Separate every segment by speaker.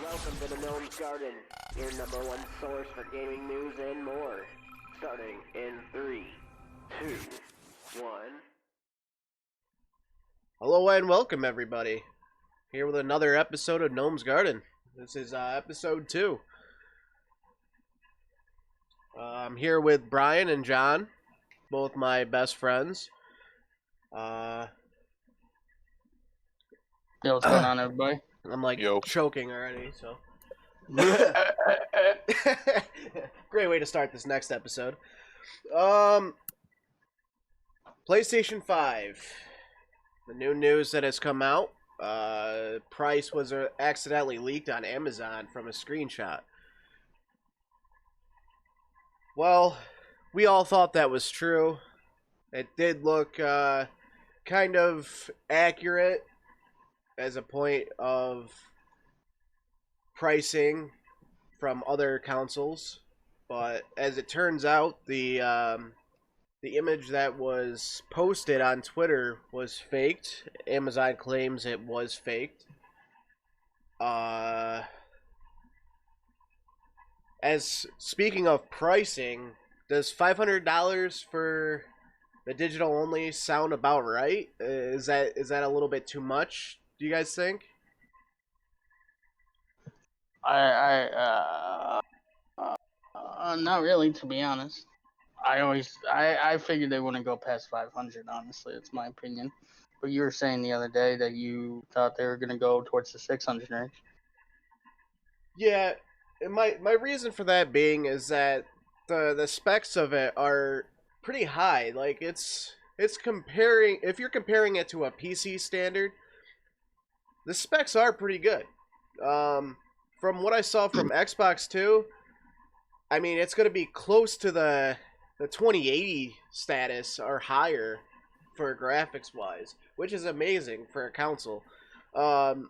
Speaker 1: Welcome to the Gnome's Garden, your number one source for gaming news and more. Starting in 3, 2, 1.
Speaker 2: Hello and welcome everybody. Here with another episode of Gnome's Garden. This is episode 2. I'm here with Brian and John, both my best friends.
Speaker 3: Yo, what's going on, everybody?
Speaker 2: I'm like choking already, so. Great way to start this next episode. PlayStation 5. The new news that has come out. Price was accidentally leaked on Amazon from a screenshot. Well, we all thought that was true. It did look kind of accurate as a point of pricing from other consoles, but as it turns out, the image that was posted on Twitter was faked. Amazon claims it was faked. As speaking of pricing, does $500 for the digital only sound about right? Is that a little bit too much? Do you guys think?
Speaker 3: Not really, to be honest. I figured they wouldn't go past 500. Honestly, it's my opinion. But you were saying the other day that you thought they were gonna go towards the 600 range.
Speaker 2: Yeah, and my reason for that being is that the specs of it are pretty high. Like it's comparing, if you're comparing it to a PC standard, the specs are pretty good. From what I saw from Xbox 2, I mean, it's going to be close to the 2080 status or higher for graphics wise, which is amazing for a console. Now,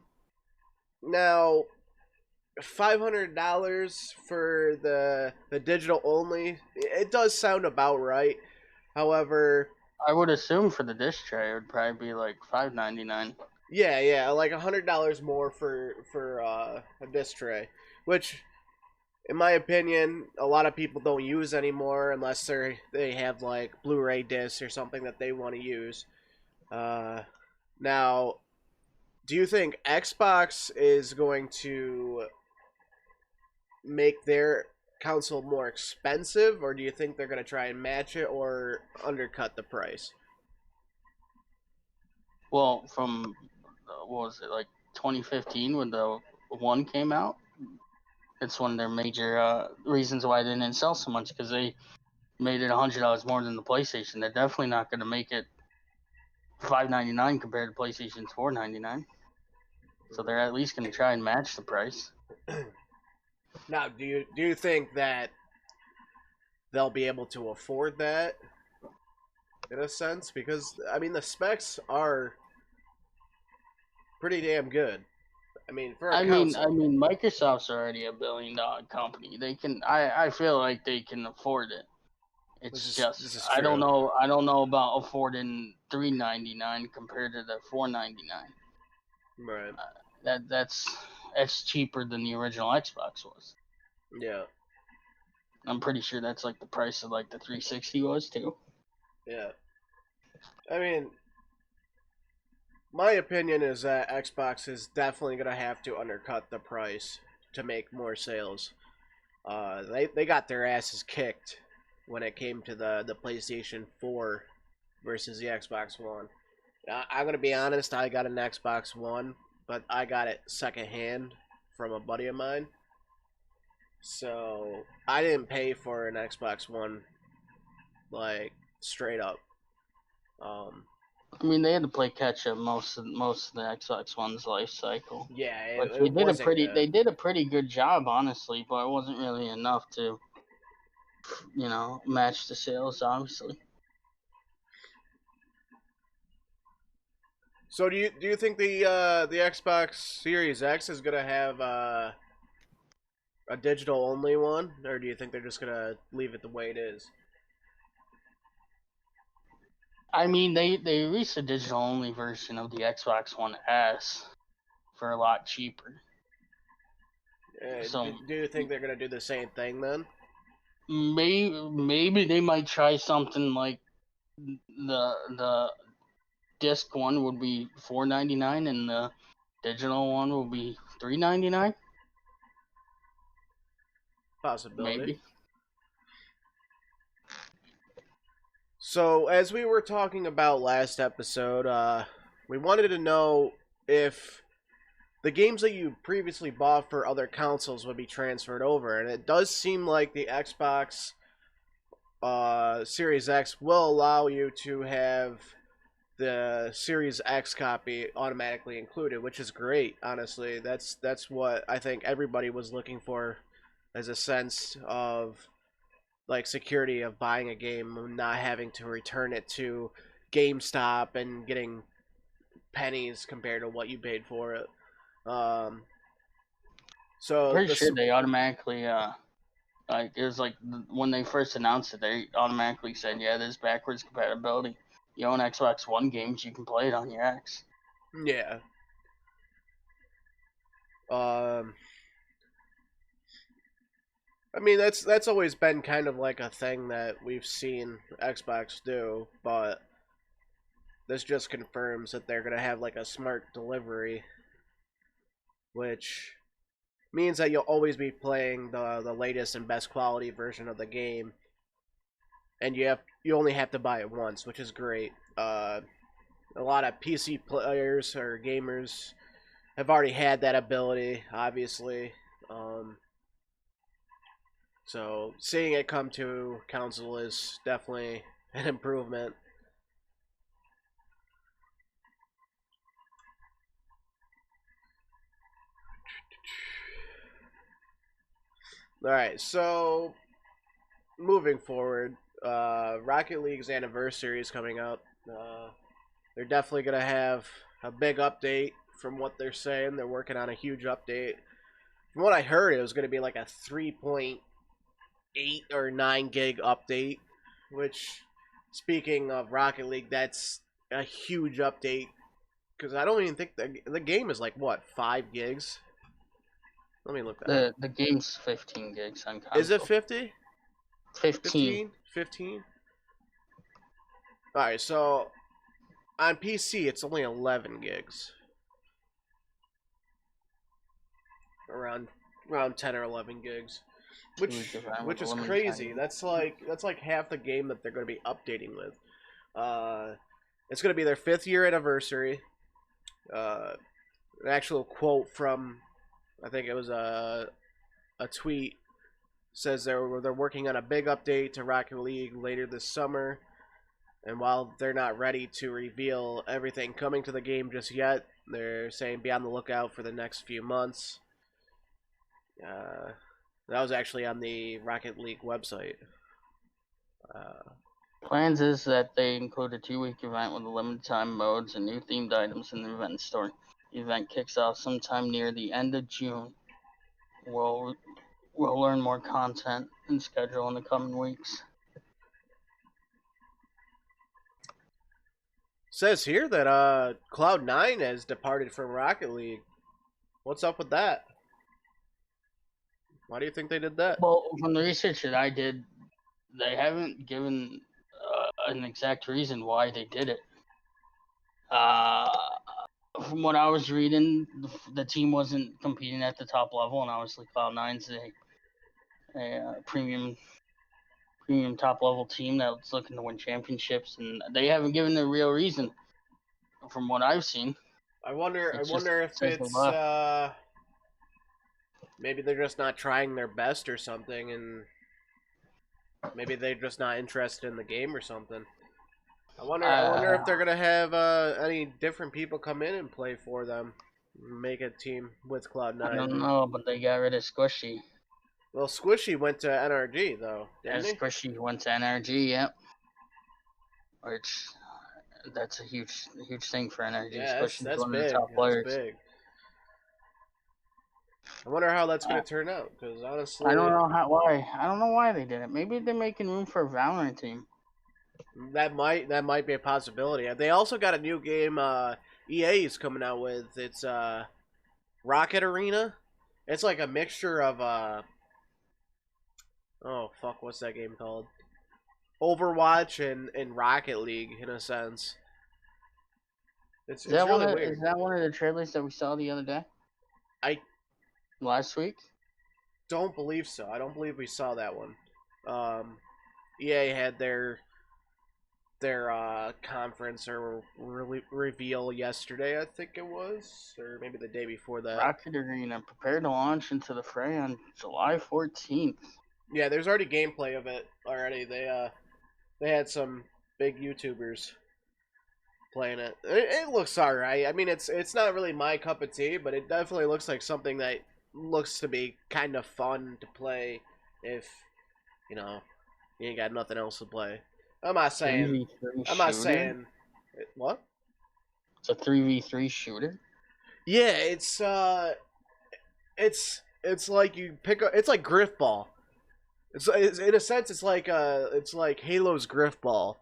Speaker 2: $500 for the digital only, it does sound about right. However,
Speaker 3: I would assume for the disc tray it would probably be like $599.
Speaker 2: yeah, like $100 more for a disc tray, which, in my opinion, a lot of people don't use anymore unless they have like Blu-ray discs or something that they want to use. Now, do you think Xbox is going to make their console more expensive, or do you think they're going to try and match it or undercut the price?
Speaker 3: Well, from what was it, like 2015 when the one came out? It's one of their major reasons why they didn't sell so much, because they made it $100 more than the PlayStation. They're definitely not going to make it $599 compared to PlayStation's $499. So they're at least going to try and match the price.
Speaker 2: Now, do you think that they'll be able to afford that in a sense? Because I mean, the specs are pretty damn good. I mean, for a console.
Speaker 3: I mean, Microsoft's already $1 billion company. They can. I feel like they can afford it. It's
Speaker 2: this is
Speaker 3: I don't
Speaker 2: true.
Speaker 3: know. I don't know about affording $399 compared to the $499.
Speaker 2: Right.
Speaker 3: That's cheaper than the original Xbox was.
Speaker 2: Yeah.
Speaker 3: I'm pretty sure that's like the price of like the 360 was too.
Speaker 2: Yeah. I mean, my opinion is that Xbox is definitely gonna have to undercut the price to make more sales. They got their asses kicked when it came to the PlayStation 4 versus the Xbox One. I'm gonna be honest, I got an Xbox One, but I got it secondhand from a buddy of mine. So I didn't pay for an Xbox One, like straight up.
Speaker 3: I mean, they had to play catch up most of the Xbox One's life cycle.
Speaker 2: Yeah,
Speaker 3: but they did a pretty good job, honestly. But it wasn't really enough to, match the sales, obviously.
Speaker 2: So do you think the Xbox Series X is gonna have a digital only one, or do you think they're just gonna leave it the way it is?
Speaker 3: I mean, they released a digital only version of the Xbox One S for a lot cheaper. So
Speaker 2: Do you think they're gonna do the same thing then?
Speaker 3: maybe they might try something like the disc one would be $4.99 and the digital one will be $3.99.
Speaker 2: Possibility.
Speaker 3: Maybe.
Speaker 2: So, as we were talking about last episode, we wanted to know if the games that you previously bought for other consoles would be transferred over, and it does seem like the Xbox Series X will allow you to have the Series X copy automatically included, which is great. Honestly, that's what I think everybody was looking for, as a sense of like security of buying a game and not having to return it to GameStop and getting pennies compared to what you paid for it. Um, so
Speaker 3: Pretty
Speaker 2: this,
Speaker 3: sure they automatically like it was like when they first announced it, they automatically said, "Yeah, there's backwards compatibility. You own Xbox One games, you can play it on your X."
Speaker 2: yeah. Um, I mean that's always been kind of like a thing that we've seen Xbox do, but this just confirms that they're gonna have like a smart delivery, which means that you'll always be playing the latest and best quality version of the game, and you only have to buy it once, which is great. A lot of PC players or gamers have already had that ability, obviously. Um, so seeing it come to console is definitely an improvement. All right, so moving forward, Rocket League's anniversary is coming up. They're definitely gonna have a big update. From what they're saying, they're working on a huge update. From what I heard, it was gonna be like a 3.8 or 9 gig update. Which, speaking of Rocket League, that's a huge update because I don't even think the game is like what 5 gigs. Let me look that up.
Speaker 3: The game's 15 gigs on
Speaker 2: Is it
Speaker 3: console.
Speaker 2: 50?
Speaker 3: 15.
Speaker 2: 15? 15? Alright, so on PC it's only 11 gigs. Around 10 or 11 gigs. Which is crazy. That's like half the game that they're going to be updating with. It's going to be their 5th year anniversary. An actual quote from I think it was a tweet says they're working on a big update to Rocket League later this summer. And while they're not ready to reveal everything coming to the game just yet, they're saying be on the lookout for the next few months. That was actually on the Rocket League website.
Speaker 3: Plans is that they include a 2-week event with limited time modes and new themed items in the event store. The event kicks off sometime near the end of June. We'll learn more content and schedule in the coming weeks.
Speaker 2: Says here that Cloud9 has departed from Rocket League. What's up with that? Why do you think they did that?
Speaker 3: Well, from the research that I did, they haven't given an exact reason why they did it. From what I was reading, the team wasn't competing at the top level, and obviously Cloud9's a premium top level team that's looking to win championships, and they haven't given a real reason. From what I've seen,
Speaker 2: I wonder if
Speaker 3: says they
Speaker 2: it's
Speaker 3: left.
Speaker 2: maybe they're just not trying their best or something, and maybe they're just not interested in the game or something. I wonder if they're gonna have any different people come in and play for them, make a team with Cloud9.
Speaker 3: I don't know, but they got rid of Squishy.
Speaker 2: Well, Squishy went to NRG though, didn't he?
Speaker 3: Squishy went to NRG, yep. Which that's a huge thing for NRG.
Speaker 2: Yeah,
Speaker 3: Squishy's
Speaker 2: that's
Speaker 3: one of the
Speaker 2: big.
Speaker 3: top players.
Speaker 2: That's big. I wonder how that's gonna turn out. Because honestly,
Speaker 3: I don't know why. I don't know why they did it. Maybe they're making room for a Valorant team.
Speaker 2: that might be a possibility. They also got a new game. EA is coming out with. It's Rocket Arena, It's like a mixture of oh fuck, what's that game called? Overwatch and Rocket League in a sense. It's really weird.
Speaker 3: Is that one of the trailers that we saw the other day?
Speaker 2: I
Speaker 3: Last week?
Speaker 2: don't believe so. I don't believe we saw that one. EA had their conference or reveal yesterday, I think it was, or maybe the day before that.
Speaker 3: Rocket Arena prepared to launch into the fray on July 14th.
Speaker 2: Yeah, there's already gameplay of it already. They had some big YouTubers playing it. It looks alright. I mean, it's not really my cup of tea, but it definitely looks like something that looks to be kind of fun to play if, you know, you ain't got nothing else to play. I'm not saying. What?
Speaker 3: It's a 3v3 shooter.
Speaker 2: Yeah, it's like you pick up. It's like Griffball. It's in a sense, it's like Halo's Griffball,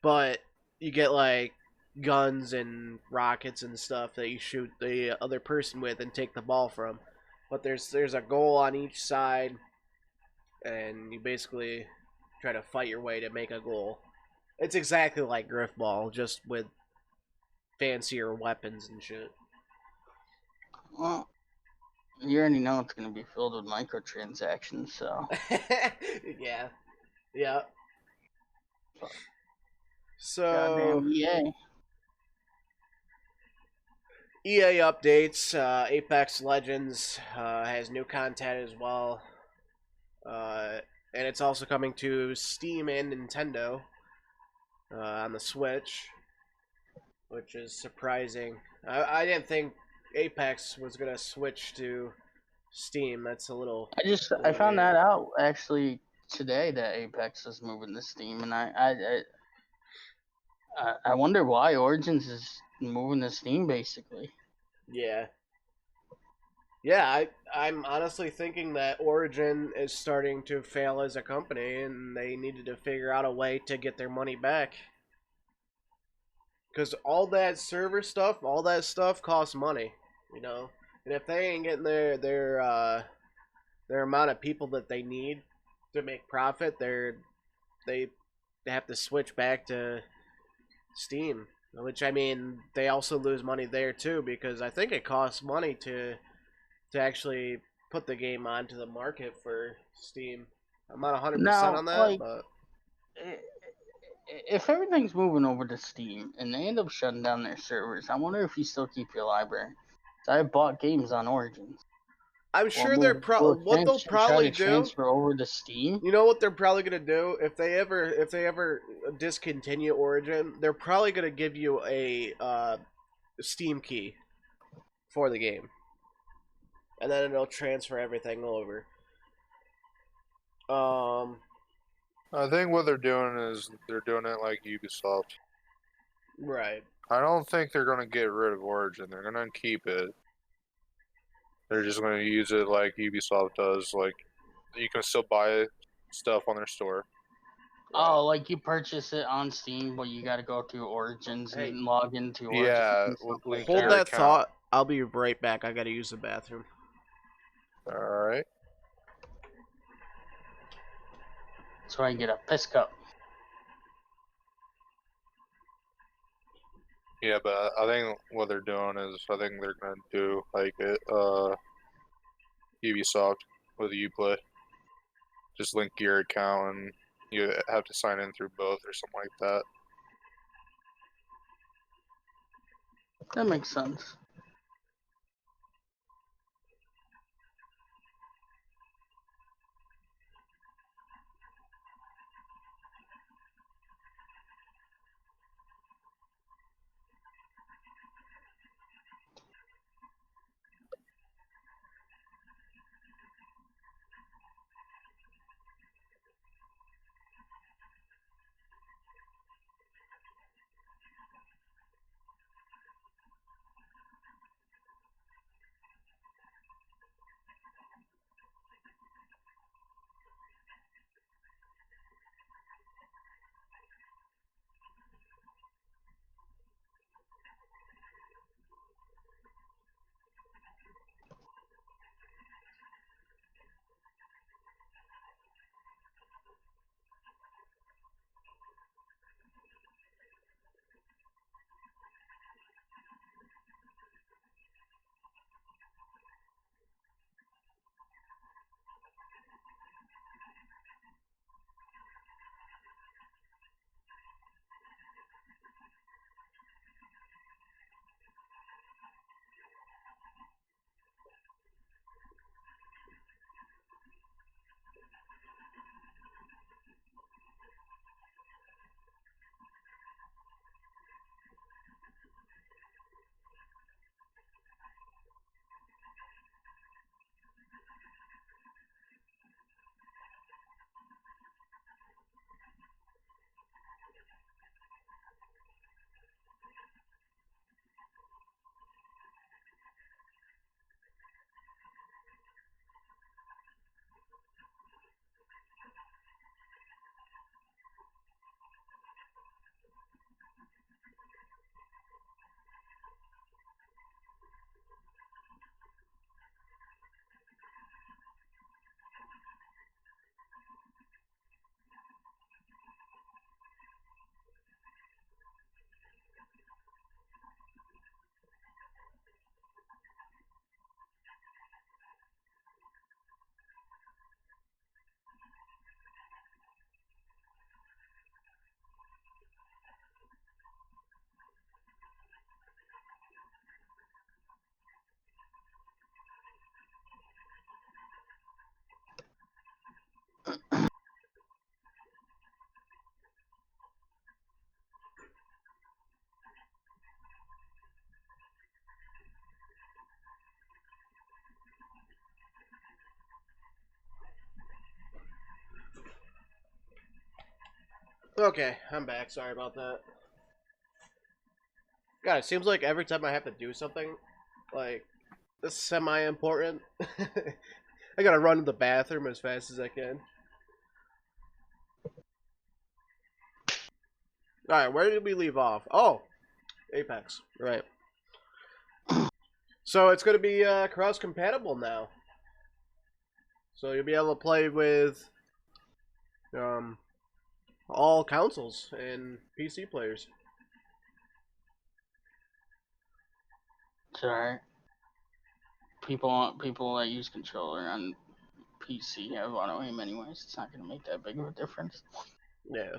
Speaker 2: but you get like guns and rockets and stuff that you shoot the other person with and take the ball from. But there's a goal on each side, and you basically try to fight your way to make a goal. It's exactly like Griffball, just with fancier weapons and shit.
Speaker 3: Well, you already know it's going to be filled with microtransactions, so.
Speaker 2: Yeah. Yeah. So.
Speaker 3: Goddamn EA.
Speaker 2: EA updates. Apex Legends has new content as well. And it's also coming to Steam and Nintendo on the Switch, which is surprising. I didn't think Apex was gonna switch to Steam. That's a little.
Speaker 3: I found that out actually today that Apex is moving to Steam, and I wonder why Origins is moving to Steam basically.
Speaker 2: Yeah. Yeah, I'm honestly thinking that Origin is starting to fail as a company, and they needed to figure out a way to get their money back. Because all that server stuff, all that stuff costs money, you know. And if they ain't getting their amount of people that they need to make profit, they have to switch back to Steam. Which, I mean, they also lose money there too, because I think it costs money to actually put the game onto the market for Steam. I'm not 100% on that,
Speaker 3: like,
Speaker 2: but
Speaker 3: if everything's moving over to Steam and they end up shutting down their servers, I wonder if you still keep your library. I bought games on Origins.
Speaker 2: I'm sure what they'll probably do.
Speaker 3: Transfer over to Steam.
Speaker 2: You know what they're probably gonna do if they ever discontinue Origin? They're probably gonna give you a Steam key for the game, and then it'll transfer everything over.
Speaker 4: I think what they're doing is they're doing it like Ubisoft.
Speaker 2: Right.
Speaker 4: I don't think they're gonna get rid of Origin. They're gonna keep it. They're just gonna use it like Ubisoft does. Like, you can still buy stuff on their store.
Speaker 3: Oh, like you purchase it on Steam, but you got to go to Origins and log into Origins.
Speaker 4: Yeah,
Speaker 3: Like
Speaker 2: hold that thought. I'll be right back. I gotta use the bathroom.
Speaker 4: All right.
Speaker 3: So I get a piss cup.
Speaker 4: Yeah, but I think what they're doing is I think they're gonna do like it, Ubisoft with Uplay. Just link your account and you have to sign in through both or something like that.
Speaker 3: That makes sense.
Speaker 2: Okay, I'm back. Sorry about that. God, it seems like every time I have to do something, like, this semi-important, I gotta run to the bathroom as fast as I can. Alright, where did we leave off? Oh, Apex. Right. So it's gonna be cross-compatible now. So you'll be able to play with all consoles and PC players.
Speaker 3: It's alright. People that use controller on PC have auto aim anyways. It's not gonna make that big of a difference.
Speaker 2: Yeah.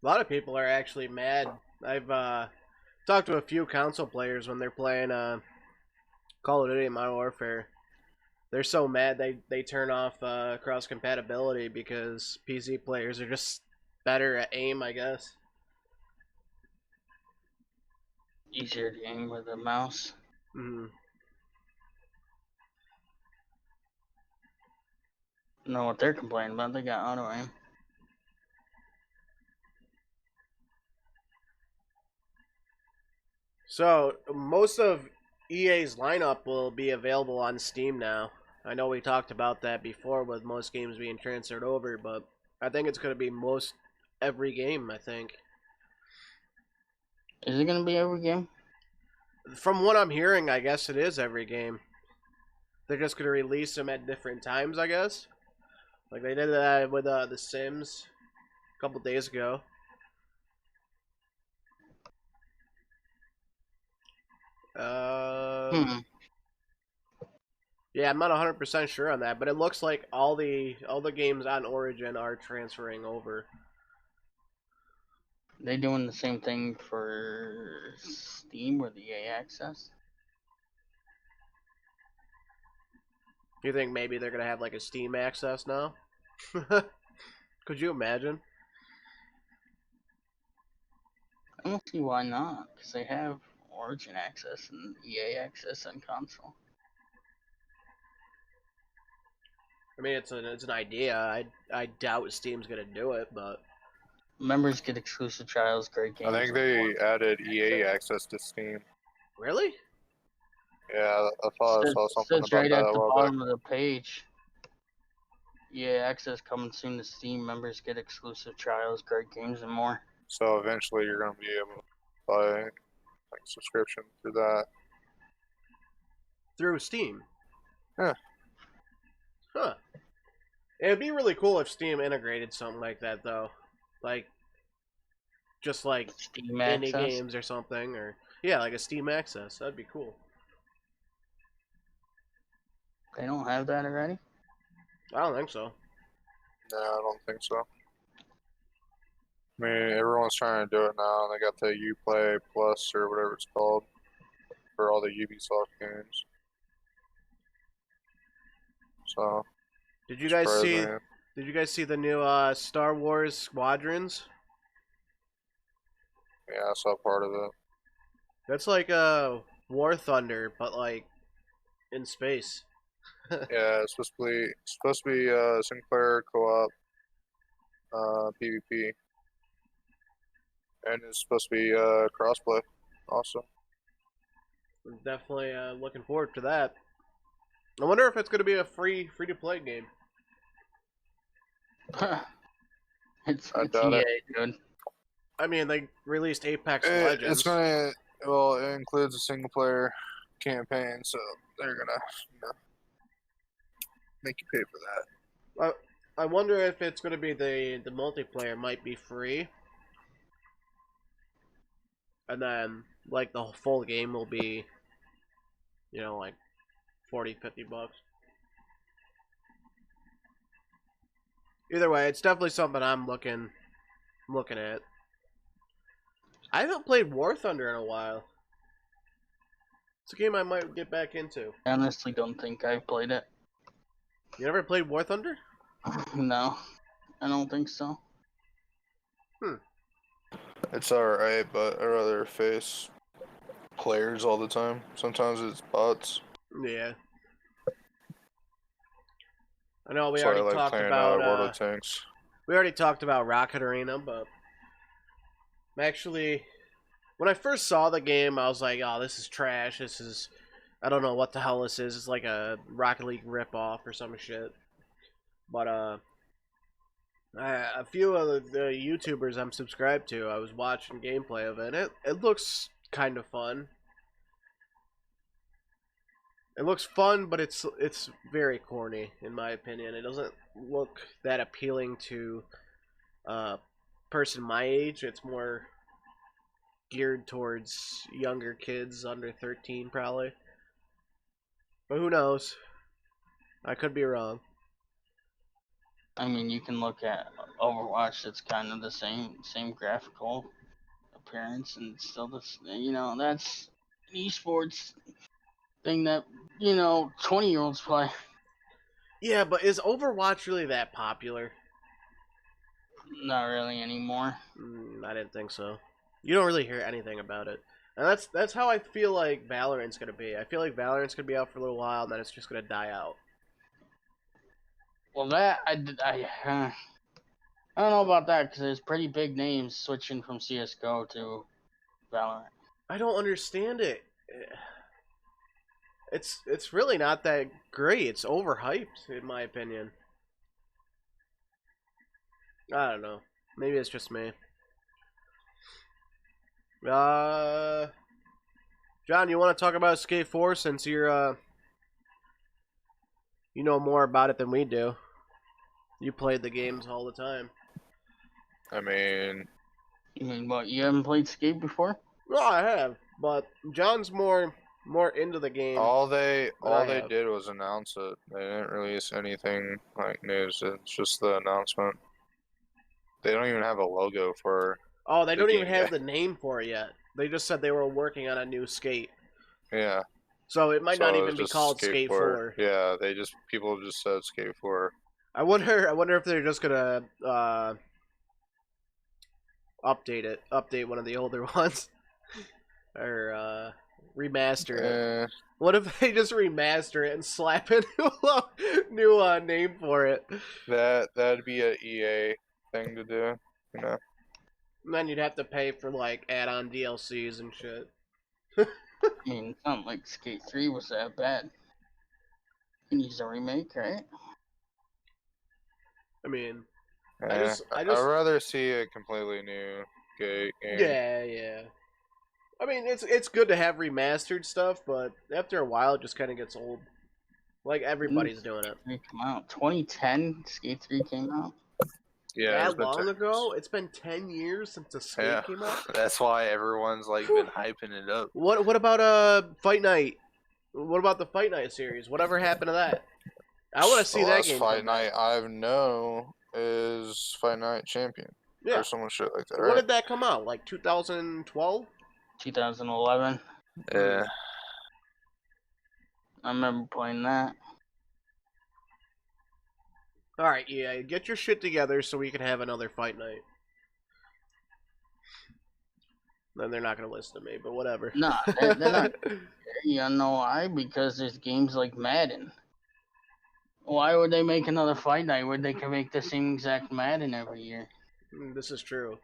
Speaker 2: A lot of people are actually mad. I've talked to a few console players when they're playing Call of Duty Modern Warfare. They're so mad they turn off cross compatibility because PC players are just better at aim, I guess.
Speaker 3: Easier to aim with a mouse.
Speaker 2: Mm-hmm.
Speaker 3: Know what they're complaining about? They got auto aim.
Speaker 2: So most of EA's lineup will be available on Steam now. I know we talked about that before with most games being transferred over, but I think it's going to be most every game, I think.
Speaker 3: Is it gonna be every game?
Speaker 2: From what I'm hearing, I guess it is every game. They're just going to release them at different times, I guess. Like they did that with The Sims a couple days ago. Yeah, I'm not 100% sure on that, but it looks like all the games on Origin are transferring over.
Speaker 3: They doing the same thing for Steam with EA Access?
Speaker 2: Do you think maybe they're gonna have like a Steam access now? Could you imagine?
Speaker 3: I don't see why not, because they have Origin Access and EA Access on console.
Speaker 2: I mean, it's an idea. I doubt Steam's gonna do it, but
Speaker 3: Members get exclusive trials, great games.
Speaker 4: I think they added EA access to Steam.
Speaker 2: really?
Speaker 4: Yeah, I thought I saw something
Speaker 3: Says
Speaker 4: about
Speaker 3: right
Speaker 4: that
Speaker 3: at
Speaker 4: a
Speaker 3: the
Speaker 4: while back.
Speaker 3: bottom of the page. EA Access coming soon to Steam. Members get exclusive trials, great games, and more.
Speaker 4: So eventually you're gonna be able to buy like subscription through that.
Speaker 2: Through Steam?
Speaker 4: Yeah.
Speaker 2: Huh. It'd be really cool if Steam integrated something like that, though. Like, just like
Speaker 3: Steam
Speaker 2: indie
Speaker 3: Access.
Speaker 2: games or something, or yeah, like a Steam access. That'd be cool.
Speaker 3: They don't have that already?
Speaker 2: I don't think so.
Speaker 4: No, I don't think so. I mean, everyone's trying to do it now. They got the Uplay Plus or whatever it's called for all the Ubisoft games. So,
Speaker 2: Did you guys see?
Speaker 4: surprisingly,
Speaker 2: Did you guys see the new Star Wars Squadrons?
Speaker 4: yeah, I saw part of it.
Speaker 2: That's like War Thunder, but like in space.
Speaker 4: Yeah, it's supposed to be Sinclair co-op, PvP, and it's supposed to be crossplay. Also,
Speaker 2: I'm definitely looking forward to that. I wonder if it's going to be a free to play game.
Speaker 3: it's
Speaker 4: I doubt
Speaker 3: EA,
Speaker 4: it.
Speaker 3: dude.
Speaker 2: I mean, they released Apex Legends.
Speaker 4: It's gonna, well, it includes a single player campaign, so they're gonna, make you pay for that.
Speaker 2: I wonder if it's going to be the multiplayer might be free, and then like the full game will be, like 40-50 bucks. Either way, it's definitely something I'm looking at. I haven't played War Thunder in a while. It's a game I might get back into.
Speaker 3: I honestly don't think I've played it.
Speaker 2: You never played War Thunder?
Speaker 3: No, I don't think so.
Speaker 4: It's alright, but I'd rather face players all the time. Sometimes it's bots.
Speaker 2: Yeah. I know we
Speaker 4: So I
Speaker 2: already
Speaker 4: like
Speaker 2: talked
Speaker 4: playing
Speaker 2: about
Speaker 4: World of Tanks.
Speaker 2: we already talked about Rocket Arena, but actually, when I first saw the game, I was like, "Oh, this is trash. This is I don't know what the hell this is. It's like a Rocket League ripoff or some shit." But a few of the YouTubers I'm subscribed to, I was watching gameplay of it. It looks kind of fun. It looks fun, but it's very corny in my opinion. It doesn't look that appealing to a person my age. It's more geared towards younger kids under 13 probably. But who knows? I could be wrong.
Speaker 3: I mean, you can look at Overwatch. It's kind of the same graphical appearance, and it's still this. That's an esports thing that 20-year-olds play.
Speaker 2: Yeah, but is Overwatch really that popular?
Speaker 3: Not really anymore.
Speaker 2: I didn't think so. You don't really hear anything about it. And that's how I feel like Valorant's gonna be. I feel like Valorant's gonna be out for a little while, and then it's just gonna die out.
Speaker 3: Well, that I don't know about that because there's pretty big names switching from CS:GO to Valorant.
Speaker 2: I don't understand it. It's really not that great. It's overhyped, in my opinion. I don't know. Maybe it's just me. John, you want to talk about Skate 4 since you're you know more about it than we do. You played the games all the time.
Speaker 4: I mean,
Speaker 3: You mean what? You haven't played Skate before?
Speaker 2: Well, I have, but John's more into the game.
Speaker 4: all they
Speaker 2: I have.
Speaker 4: did was announce it. They didn't release anything like news. It's just the announcement. They don't even have a logo for.
Speaker 2: Oh, they
Speaker 4: the
Speaker 2: don't even
Speaker 4: game
Speaker 2: have
Speaker 4: yet.
Speaker 2: the name for it yet. They just said they were working on a new skate.
Speaker 4: Yeah.
Speaker 2: So it might
Speaker 4: So
Speaker 2: not
Speaker 4: it
Speaker 2: even
Speaker 4: was
Speaker 2: be
Speaker 4: just
Speaker 2: called Skate 4.
Speaker 4: Yeah, people just said Skate 4.
Speaker 2: I wonder if they're just gonna update one of the older ones, or remaster it. What if they just remaster it and slap a new name for it?
Speaker 4: That'd be a EA thing to do, you know.
Speaker 2: And then you'd have to pay for like add-on DLCs and shit.
Speaker 3: I mean, it's not like Skate 3 was that bad. It needs a remake, right?
Speaker 2: I mean,
Speaker 4: I'd rather see a completely new game.
Speaker 2: yeah. I mean, it's good to have remastered stuff, but after a while, it just kind of gets old. Like everybody's doing it.
Speaker 3: Come out 2010. Skate 3 came out.
Speaker 4: Yeah,
Speaker 2: That long ago? It's been 10 years since the skate came out.
Speaker 4: That's why everyone's like been hyping it up.
Speaker 2: What about Fight Night? What about the Fight Night series? Whatever happened to that? I want to see that game.
Speaker 4: Fight Night I know is Fight Night Champion.
Speaker 2: Yeah.
Speaker 4: Or some shit like that.
Speaker 2: When
Speaker 4: Right?
Speaker 2: did that come out? Like 2012?
Speaker 3: 2011.
Speaker 4: Yeah.
Speaker 3: I remember playing that.
Speaker 2: All right, yeah, get your shit together so we can have another Fight Night. Then they're not gonna listen to me, but whatever.
Speaker 3: Nah, they're not. You know why? Because there's games like Madden. Why would they make another Fight Night where they can make the same exact Madden every year?
Speaker 2: This is true.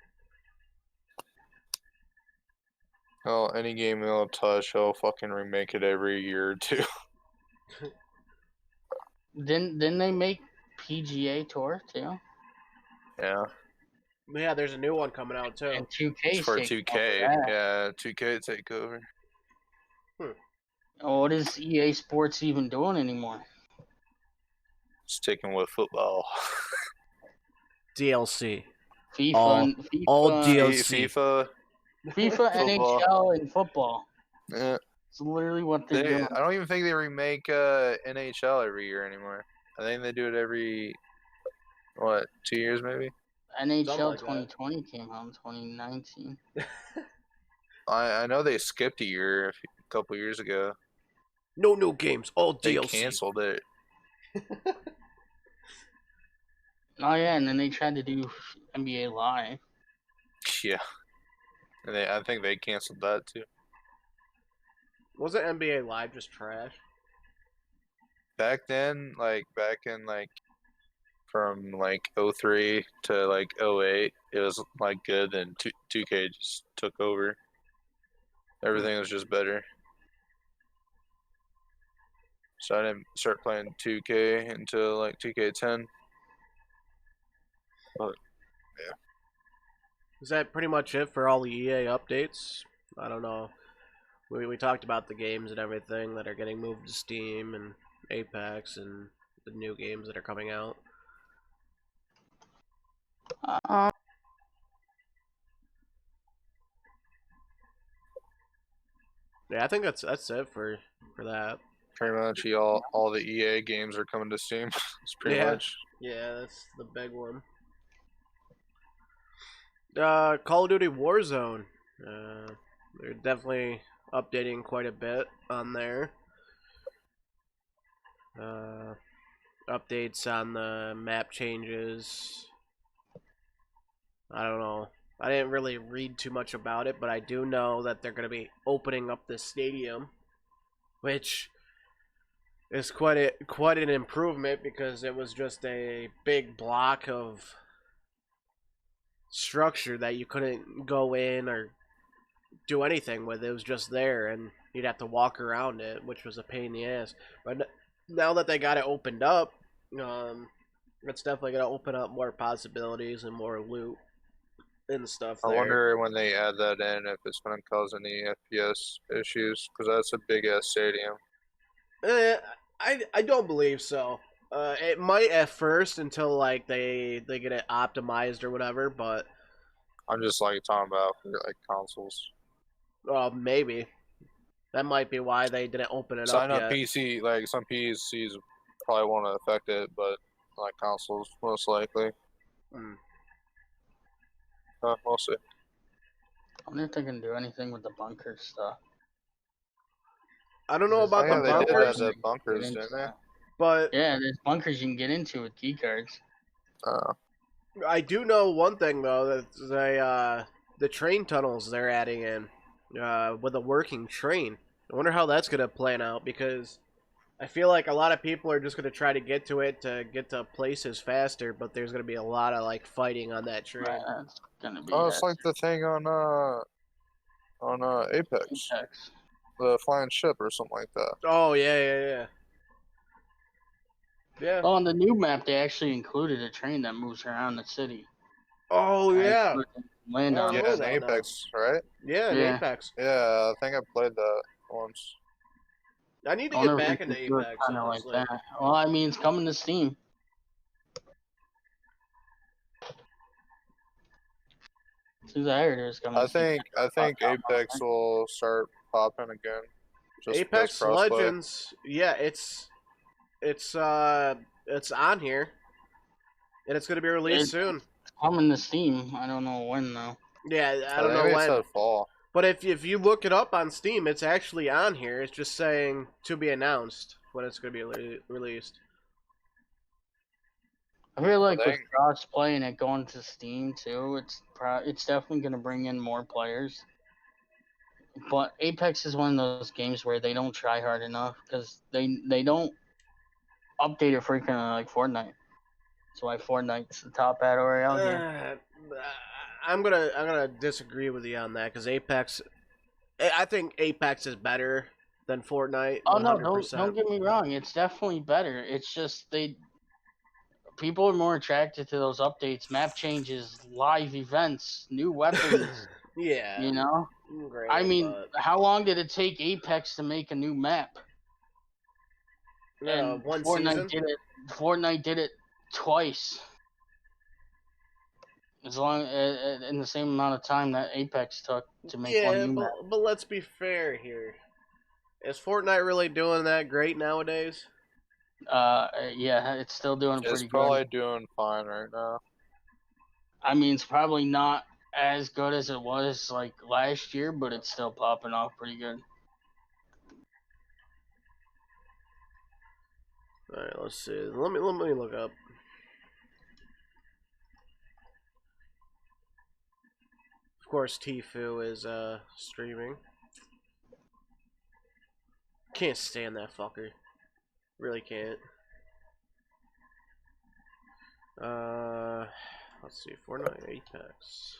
Speaker 4: Well, any game they'll touch, they'll fucking remake it every year or two.
Speaker 3: Didn't they make PGA Tour too?
Speaker 4: Yeah.
Speaker 2: Yeah, there's a new one coming out too.
Speaker 3: And 2K
Speaker 4: It's for 2K. Yeah, 2K take over.
Speaker 3: What is EA Sports even doing anymore?
Speaker 4: Sticking with football.
Speaker 2: DLC.
Speaker 3: FIFA,
Speaker 2: all DLC.
Speaker 4: FIFA.
Speaker 3: NHL, and football.
Speaker 4: Yeah.
Speaker 3: It's literally what they're doing.
Speaker 4: I don't even think they remake NHL every year anymore. I think they do it every 2 years maybe.
Speaker 3: NHL
Speaker 2: like
Speaker 3: 2020 came out in 2019.
Speaker 4: I know they skipped a year a couple years ago.
Speaker 2: No new games, all
Speaker 4: They
Speaker 2: DLC.
Speaker 4: canceled it.
Speaker 3: Oh yeah, and then they tried to do NBA Live.
Speaker 4: Yeah. And I think they canceled that too.
Speaker 2: Wasn't NBA Live just trash?
Speaker 4: Back then, back in from like '03 to like '08, it was like good, and 2K just took over. Everything was just better. So I didn't start playing 2K until like 2K10. But
Speaker 2: Is that pretty much it for all the EA updates? I don't know. We talked about the games and everything that are getting moved to Steam and Apex and the new games that are coming out.
Speaker 3: Uh,
Speaker 2: Yeah, I think that's it for that.
Speaker 4: pretty much all the EA games are coming to Steam. It's pretty
Speaker 2: Yeah.
Speaker 4: much.
Speaker 2: Yeah, that's the big one. Call of Duty Warzone. They're definitely updating quite a bit on there. Updates on the map changes. I don't know. I didn't really read too much about it, but I do know that they're going to be opening up the stadium, which is quite an improvement because it was just a big block of structure that you couldn't go in or do anything with. It was just there, and you'd have to walk around it, which was a pain in the ass. But now that they got it opened up, it's definitely going to open up more possibilities and more loot and stuff
Speaker 4: I
Speaker 2: there.
Speaker 4: wonder when they add that in if it's going to cause any FPS issues, because that's a big ass stadium.
Speaker 2: I don't believe so. It might at first until like they get it optimized or whatever, but
Speaker 4: I'm just like talking about for like consoles.
Speaker 2: maybe that might be why they didn't open it
Speaker 4: So I
Speaker 2: up
Speaker 4: know
Speaker 2: yet.
Speaker 4: PC, like some PCs probably won't affect it, but like consoles most likely.
Speaker 2: Mm.
Speaker 4: We'll see.
Speaker 3: I wonder if they can do anything with the bunker stuff.
Speaker 2: I don't know about
Speaker 4: Oh, yeah,
Speaker 2: the
Speaker 4: they did
Speaker 2: bunkers,
Speaker 4: that at bunkers,
Speaker 3: Get into
Speaker 4: didn't they?
Speaker 3: that.
Speaker 2: but
Speaker 3: Yeah, there's bunkers you can get into with key cards.
Speaker 2: I do know one thing though that the train tunnels they're adding in with a working train. I wonder how that's gonna plan out because I feel like a lot of people are just gonna try to get to it to get to places faster, but there's gonna be a lot of like fighting on that train.
Speaker 3: Right, that's gonna be
Speaker 4: Oh, it's like the thing on Apex,
Speaker 3: Apex.
Speaker 4: the flying ship or something like that.
Speaker 2: Oh yeah. Yeah.
Speaker 3: Oh, on the new map, they actually included a train that moves around the city.
Speaker 2: Oh yeah.
Speaker 3: Land
Speaker 2: I
Speaker 3: on
Speaker 2: know
Speaker 4: Yeah,
Speaker 3: it.
Speaker 4: in
Speaker 2: that now.
Speaker 4: Apex, right?
Speaker 2: Yeah, in
Speaker 3: Yeah.
Speaker 2: Apex.
Speaker 4: Yeah, I think I played that once.
Speaker 2: I need to
Speaker 3: I
Speaker 2: get
Speaker 3: wonder if
Speaker 2: back
Speaker 3: we
Speaker 2: into
Speaker 3: could do it
Speaker 2: Apex,
Speaker 3: kind of like
Speaker 2: honestly.
Speaker 3: that. Well, I mean, it's coming to Steam. As soon as I heard it was coming
Speaker 4: I
Speaker 3: to Steam.
Speaker 4: think Apex will start popping again. Just because
Speaker 2: Apex
Speaker 4: crossplay.
Speaker 2: Legends, yeah, it's on here, and it's gonna be released soon.
Speaker 3: It's coming to Steam. I don't know when though.
Speaker 2: Yeah, I
Speaker 4: I
Speaker 2: don't
Speaker 4: think
Speaker 2: know
Speaker 4: they
Speaker 2: when,
Speaker 4: said fall.
Speaker 2: but if you look it up on Steam, it's actually on here. It's just saying to be announced when it's gonna be released.
Speaker 3: I feel like with
Speaker 4: think-
Speaker 3: cross play and it going to Steam too, it's definitely gonna bring in more players. But Apex is one of those games where they don't try hard enough because they don't update it frequently like Fortnite. That's why Fortnite's the top battle royale game.
Speaker 2: I'm gonna disagree with you on that because Apex, I think Apex is better than Fortnite.
Speaker 3: Oh no,
Speaker 2: 100%.
Speaker 3: don't get me wrong. It's definitely better. It's just people are more attracted to those updates, map changes, live events, new weapons.
Speaker 2: Yeah.
Speaker 3: You know,
Speaker 2: Great,
Speaker 3: I mean,
Speaker 2: but,
Speaker 3: how long did it take Apex to make a new map? And
Speaker 2: one
Speaker 3: Fortnite
Speaker 2: season.
Speaker 3: did it. Fortnite did it twice. As long in the same amount of time that Apex took to make one new map.
Speaker 2: but let's be fair here. Is Fortnite really doing that great nowadays?
Speaker 3: Yeah, it's still doing
Speaker 4: It's
Speaker 3: pretty
Speaker 4: probably
Speaker 3: good.
Speaker 4: doing fine right now.
Speaker 3: I mean, it's probably not as good as it was like last year, but it's still popping off pretty good.
Speaker 2: All right, let's see. Let me look up. Of course, Tfue is streaming. Can't stand that fucker. Really can't. Let's see, Fortnite Apex.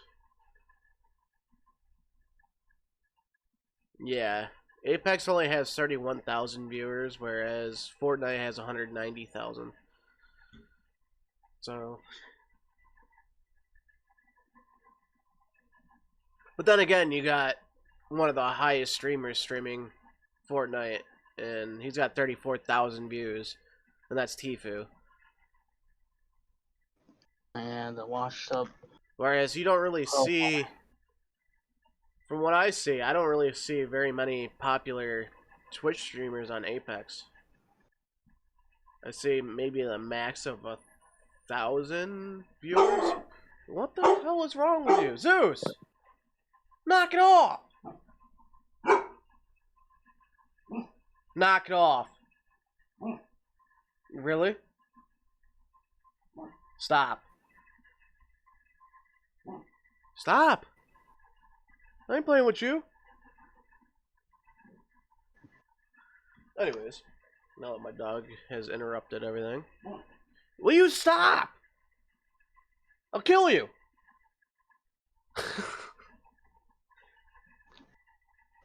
Speaker 2: Yeah, Apex only has 31,000 viewers, whereas Fortnite has 190,000. So, but then again, you got one of the highest streamers streaming Fortnite, and he's got 34,000 views, and that's Tfue.
Speaker 3: And the washed up.
Speaker 2: Whereas you don't really
Speaker 3: profile.
Speaker 2: see, from what I see, I don't really see very many popular Twitch streamers on Apex. I see maybe the max of 1,000 viewers. What the hell is wrong with you, Zeus? Knock it off! Knock it off. Really? Stop. Stop! I ain't playing with you. Anyways, now that my dog has interrupted everything, will you stop? I'll kill you.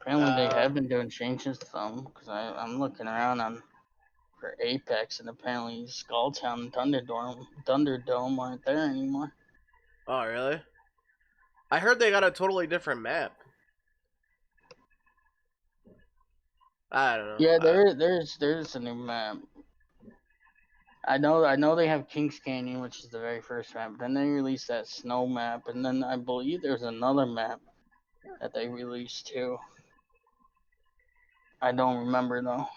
Speaker 3: Apparently they have been doing changes to them, because I'm looking around for Apex, and apparently Skulltown and Thunderdome aren't there anymore.
Speaker 2: Oh, really? I heard they got a totally different map. I don't know.
Speaker 3: Yeah, there's a new map. I know they have Kings Canyon, which is the very first map. Then they released that snow map, and then I believe there's another map that they released too. I don't remember though.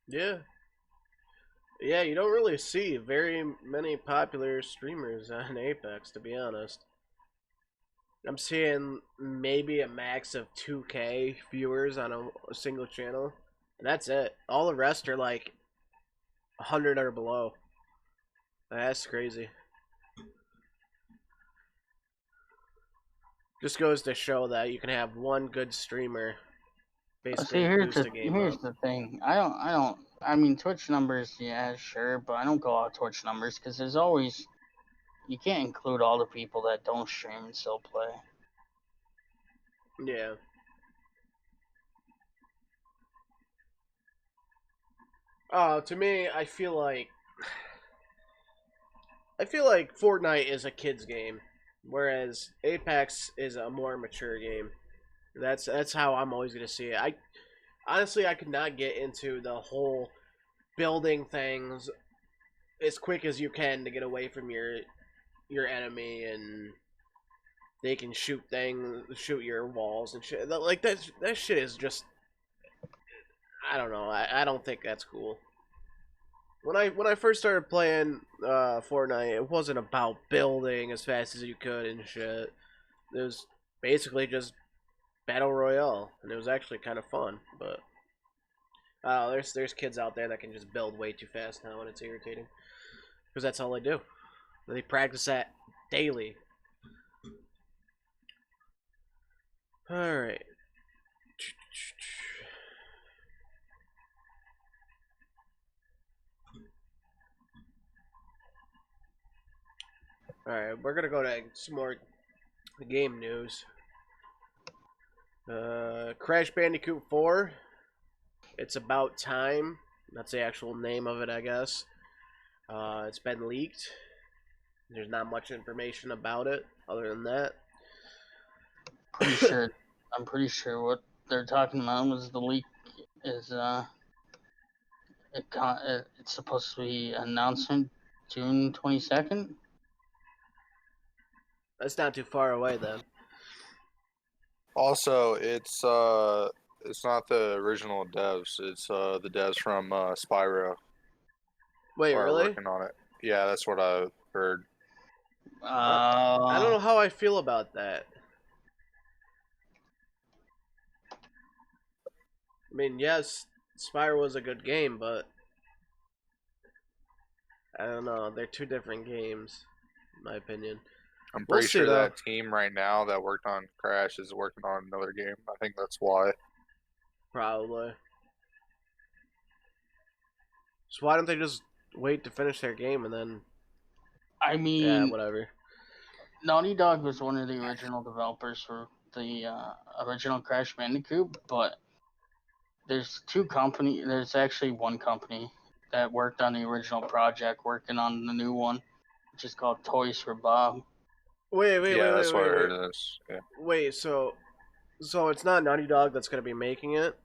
Speaker 2: Yeah. Yeah, you don't really see very many popular streamers on Apex, to be honest. I'm seeing maybe a max of 2K viewers on a single channel, and that's it. All the rest are like 100 or below. That's crazy. Just goes to show that you can have one good streamer basically boost the game
Speaker 3: here's
Speaker 2: up.
Speaker 3: the thing. I mean, Twitch numbers, yeah, sure, but I don't go off Twitch numbers because there's always, you can't include all the people that don't stream and still play.
Speaker 2: Yeah. To me, I feel like Fortnite is a kid's game, whereas Apex is a more mature game. That's how I'm always gonna see it. I could not get into the whole building things as quick as you can to get away from your enemy, and they can shoot your walls and shit. Like that shit is just, I don't know. I don't think that's cool. When I first started playing Fortnite, it wasn't about building as fast as you could and shit. It was basically just battle royale, and it was actually kind of fun. But there's kids out there that can just build way too fast now, and it's irritating because that's all they do. They practice that daily. All right. Alright, we're gonna go to some more game news. Crash Bandicoot 4. It's about time. That's the actual name of it, I guess. It's been leaked. There's not much information about it other than that.
Speaker 3: I'm pretty sure what they're talking about was the leak is it's supposed to be announcement June 22nd.
Speaker 2: That's not too far away then.
Speaker 4: Also, it's not the original devs. It's the devs from Spyro.
Speaker 2: Wait,
Speaker 4: Are
Speaker 2: really?
Speaker 4: working on it. Yeah, that's what I heard.
Speaker 2: I don't know how I feel about that. I mean, yes, Spyro was a good game, but I don't know. They're two different games, in my opinion.
Speaker 4: I'm
Speaker 2: We'll
Speaker 4: pretty
Speaker 2: see,
Speaker 4: sure
Speaker 2: though.
Speaker 4: that team right now that worked on Crash is working on another game. I think that's why.
Speaker 2: Probably. So why don't they just wait to finish their game and then
Speaker 3: I mean,
Speaker 2: whatever.
Speaker 3: Naughty Dog was one of the original developers for the original Crash Bandicoot, but there's actually one company that worked on the original project, working on the new one, which is called Toys for Bob.
Speaker 2: Wait,
Speaker 4: Yeah, that's what I heard of this. Yeah.
Speaker 2: Wait, so it's not Naughty Dog that's gonna be making it?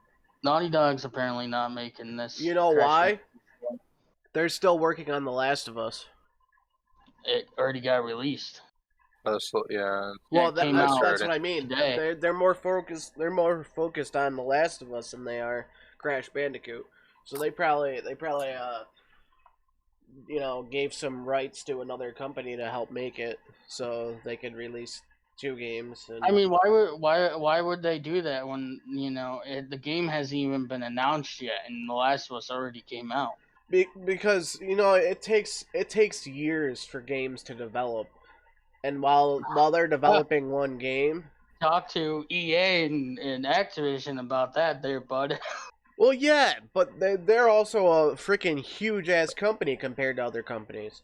Speaker 3: Naughty Dog's apparently not making this.
Speaker 2: You know
Speaker 3: Crash
Speaker 2: why?
Speaker 3: Bandicoot.
Speaker 2: They're still working on The Last of Us.
Speaker 3: It already got released.
Speaker 4: Yeah.
Speaker 2: Well,
Speaker 3: it came
Speaker 2: that's
Speaker 3: out
Speaker 2: what I mean.
Speaker 3: today.
Speaker 2: They're more focused. They're more focused on The Last of Us than they are Crash Bandicoot. So they probably gave some rights to another company to help make it, so they could release 2 games. And
Speaker 3: I mean, why would they do that when the game hasn't even been announced yet, and The Last of Us already came out?
Speaker 2: because it takes years for games to develop, and while they're developing one game.
Speaker 3: Talk to EA and Activision about that, there, bud.
Speaker 2: Well, yeah, but they're also a freaking huge ass company compared to other companies.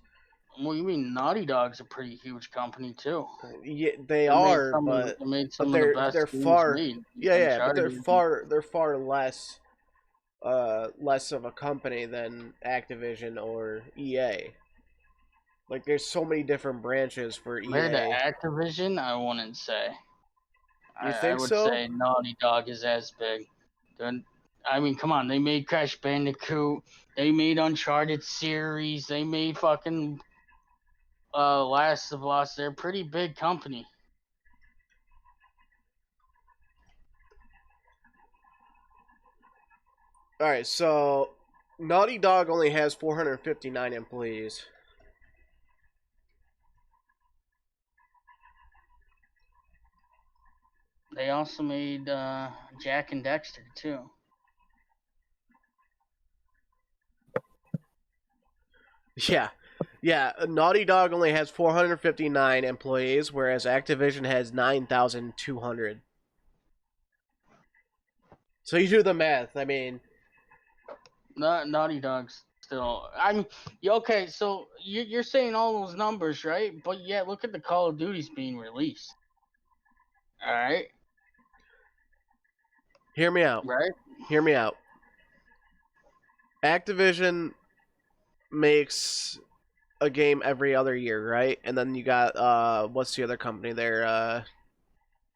Speaker 3: Well, you mean Naughty Dog's a pretty huge company too.
Speaker 2: Yeah, they are, but they're far. Yeah, but they're far less of a company than Activision or EA. Like, there's so many different branches for EA.
Speaker 3: Compared to Activision, I wouldn't say.
Speaker 2: You think
Speaker 3: I would
Speaker 2: so?
Speaker 3: say Naughty Dog is as big. I mean, come on, they made Crash Bandicoot, they made Uncharted series, they made fucking Last of Us. They're a pretty big company.
Speaker 2: Alright, so Naughty Dog only has 459 employees.
Speaker 3: They also made Jack and Dexter too.
Speaker 2: Yeah, Naughty Dog only has 459 employees, whereas Activision has 9,200. So you do the math. I mean,
Speaker 3: Naughty Dog's still. I mean, okay. So you're saying all those numbers, right? But yeah, look at the Call of Duties being released. All right.
Speaker 2: Hear me out.
Speaker 3: Right.
Speaker 2: Hear me out. Activision makes a game every other year, right? And then you got what's the other company there?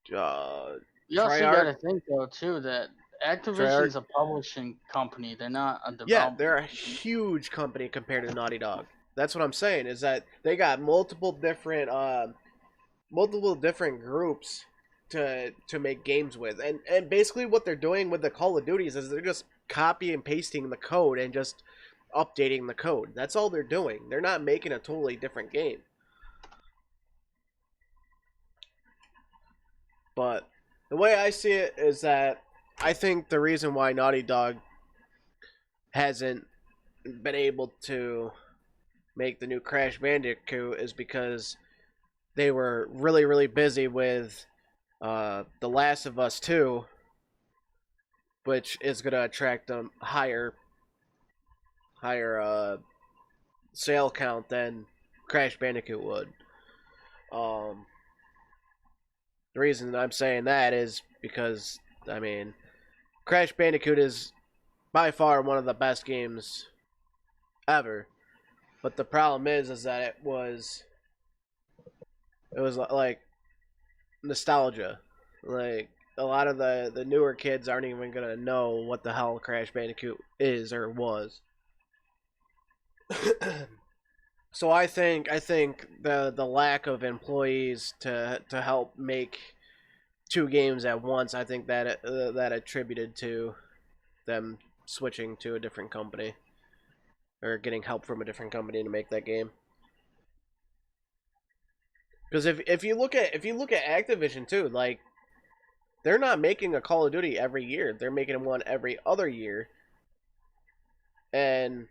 Speaker 3: You also got to think though too that Activision's a publishing company. They're not a development.
Speaker 2: Yeah, they're a huge company compared to Naughty Dog. That's what I'm saying. Is that they got multiple different groups to make games with, and basically what they're doing with the Call of Duties is they're just copy and pasting the code and just updating the code. That's all they're doing. They're not making a totally different game. But the way I see it is that I think the reason why Naughty Dog hasn't been able to make the new Crash Bandicoot is because they were really, really busy with The Last of Us 2, which is going to attract a higher sale count than Crash Bandicoot would. The reason I'm saying that is because, I mean, Crash Bandicoot is by far one of the best games ever. But the problem is that it was like nostalgia. Like, a lot of the newer kids aren't even gonna know what the hell Crash Bandicoot is or was. So I think the lack of employees to help make 2 games at once, I think that attributed to them switching to a different company or getting help from a different company to make that game. Because if you look at Activision too, like, they're not making a Call of Duty every year. They're making one every other year. And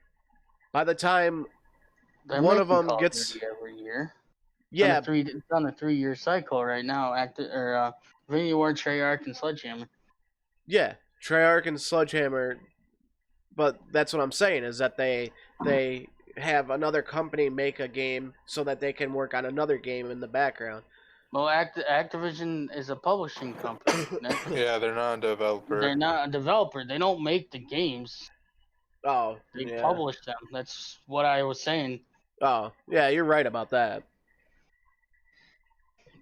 Speaker 2: by the time one of them gets
Speaker 3: every year,
Speaker 2: yeah,
Speaker 3: it's on a 3-year cycle right now. Infinity Ward, Treyarch, and Sledgehammer.
Speaker 2: Yeah, Treyarch and Sledgehammer But that's what I'm saying is that they have another company make a game so that they can work on another game in the background.
Speaker 3: Well, Activision is a publishing company.
Speaker 4: Yeah, they're not a developer.
Speaker 3: They're not a developer. They don't make the games.
Speaker 2: Oh,
Speaker 3: They
Speaker 2: yeah.
Speaker 3: publish them. That's what I was saying.
Speaker 2: Oh, yeah, you're right about that.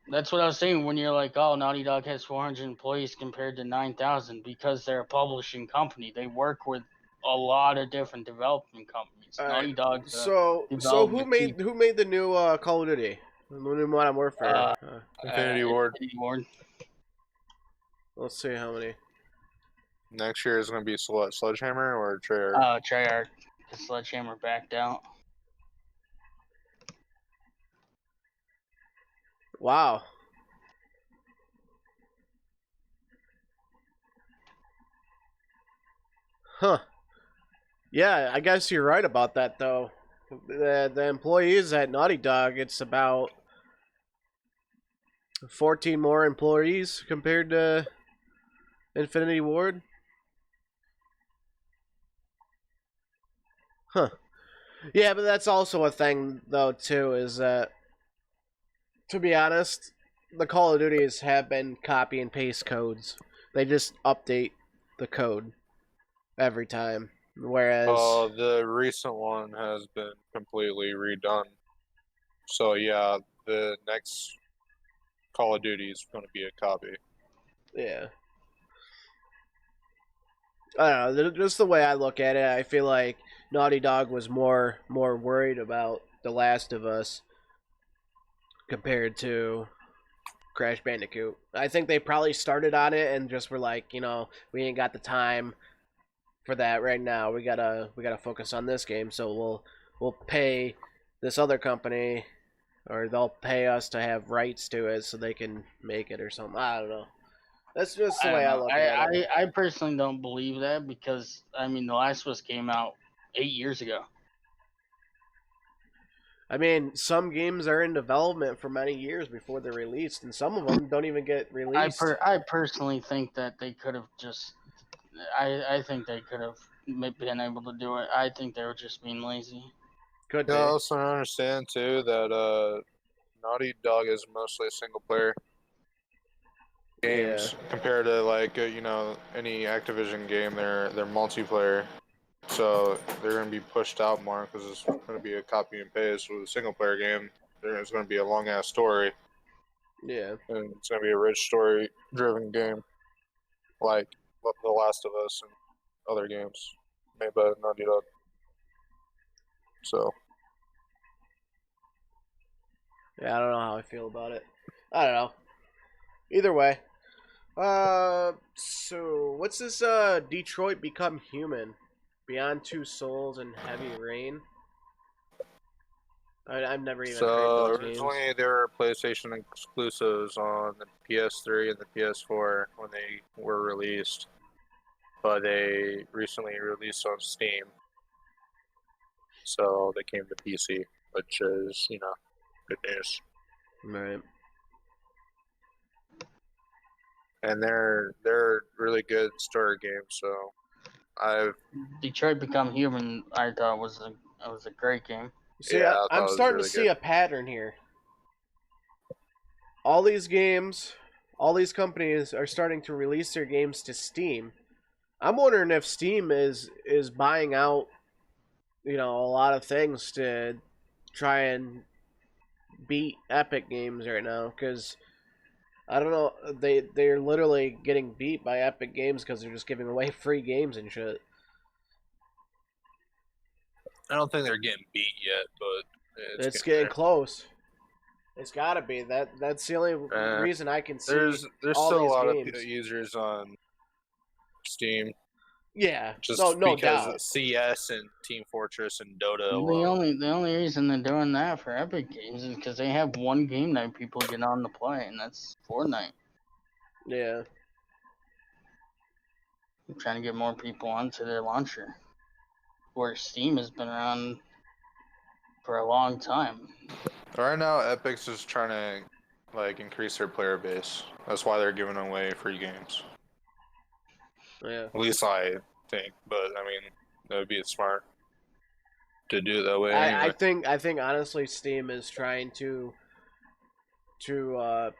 Speaker 3: That's what I was saying when you're like, oh, Naughty Dog has 400 employees compared to 9,000 because they're a publishing company. They work with a lot of different development companies.
Speaker 2: All
Speaker 3: Naughty
Speaker 2: right.
Speaker 3: Dog's
Speaker 2: So who made the new Call of Duty? The new Modern Warfare.
Speaker 4: Infinity Ward.
Speaker 3: Infinity Ward.
Speaker 2: Let's see how many.
Speaker 4: Next year is going to be Sledgehammer or Treyarch?
Speaker 3: Treyarch. The Sledgehammer backed out.
Speaker 2: Wow. Huh. Yeah, I guess you're right about that, though. The employees at Naughty Dog, it's about 14 more employees compared to Infinity Ward. Huh. Yeah, but that's also a thing, though, too, is that, to be honest, the Call of Duties have been copy and paste codes. They just update the code every time. Whereas...
Speaker 4: the recent one has been completely redone. So, yeah, the next Call of Duty is going to be a copy.
Speaker 2: Yeah. I don't know, just the way I look at it, I feel like Naughty Dog was more worried about The Last of Us compared to Crash Bandicoot. I think they probably started on it and just were like, we ain't got the time for that right now. We gotta focus on this game, so we'll pay this other company, or they'll pay us to have rights to it so they can make it or something. I don't know. That's just the way I look at it.
Speaker 3: I personally don't believe that because, The Last of Us came out 8 years ago.
Speaker 2: I mean, some games are in development for many years before they're released, and some of them don't even get released.
Speaker 3: I personally think that they could have just... I think they could have been able to do it. I think they were just being lazy.
Speaker 2: Could be.
Speaker 4: I also understand, too, that Naughty Dog is mostly single-player games compared to, any Activision game. They're multiplayer. So they're going to be pushed out more because it's going to be a copy and paste. With a single-player game, there's going to be a long-ass story.
Speaker 2: Yeah.
Speaker 4: And it's going to be a rich story-driven game, like The Last of Us and other games made by Naughty Dog. So.
Speaker 2: Yeah, I don't know how I feel about it. I don't know. Either way. So what's this Detroit Become Human? Beyond Two Souls and Heavy Rain? I've never even heard those games.
Speaker 4: So originally they were PlayStation exclusives on the PS3 and the PS4 when they were released. But they recently released on Steam. So they came to PC, which is, good news.
Speaker 2: Right.
Speaker 4: And they're really good story games, so
Speaker 3: Detroit Become Human, I thought was a great game.
Speaker 2: See,
Speaker 4: yeah,
Speaker 2: I'm starting to see a pattern here. All these games, all these companies are starting to release their games to Steam. I'm wondering if Steam is buying out, a lot of things to try and beat Epic Games right now, because I don't know, they're literally getting beat by Epic Games because they're just giving away free games and shit.
Speaker 4: I don't think they're getting beat yet, but
Speaker 2: it's getting close. It's gotta be. That's the only reason I can see.
Speaker 4: There's
Speaker 2: all
Speaker 4: still a
Speaker 2: these
Speaker 4: lot
Speaker 2: games.
Speaker 4: of users on Steam.
Speaker 2: Yeah,
Speaker 4: Just
Speaker 2: no
Speaker 4: because
Speaker 2: doubt.
Speaker 4: of CS and Team Fortress and Dota.
Speaker 3: The only reason they're doing that for Epic Games is because they have one game that people get on to play, and that's Fortnite.
Speaker 2: Yeah.
Speaker 3: They're trying to get more people onto their launcher, where Steam has been around for a long time.
Speaker 4: Right now, Epic's just trying to increase their player base. That's why they're giving away free games.
Speaker 2: Yeah.
Speaker 4: At least I think, but That would be smart to do it that way
Speaker 2: I
Speaker 4: anyway.
Speaker 2: think honestly, Steam is trying to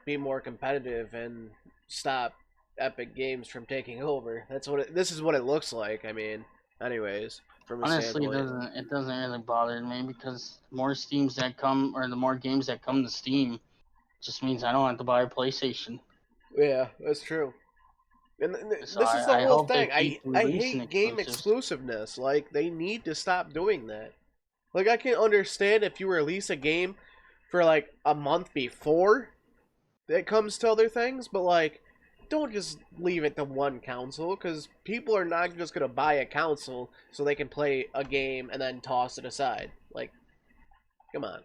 Speaker 2: be more competitive and stop Epic Games from taking over. This is what it looks like. I mean, anyways, from a
Speaker 3: Honestly,
Speaker 2: standpoint.
Speaker 3: it doesn't really bother me because the more Steams that come or the more games that come to Steam just means I don't have to buy a PlayStation.
Speaker 2: Yeah, that's true. And
Speaker 3: So
Speaker 2: this is the
Speaker 3: I
Speaker 2: whole
Speaker 3: hope they
Speaker 2: thing.
Speaker 3: keep
Speaker 2: I
Speaker 3: releasing
Speaker 2: hate game
Speaker 3: exclusives.
Speaker 2: exclusiveness. Like they need to stop doing that. Like I can understand if you release a game for like a month before it comes to other things, but like don't just leave it to one console because people are not just gonna buy a console so they can play a game and then toss it aside. Like, come on.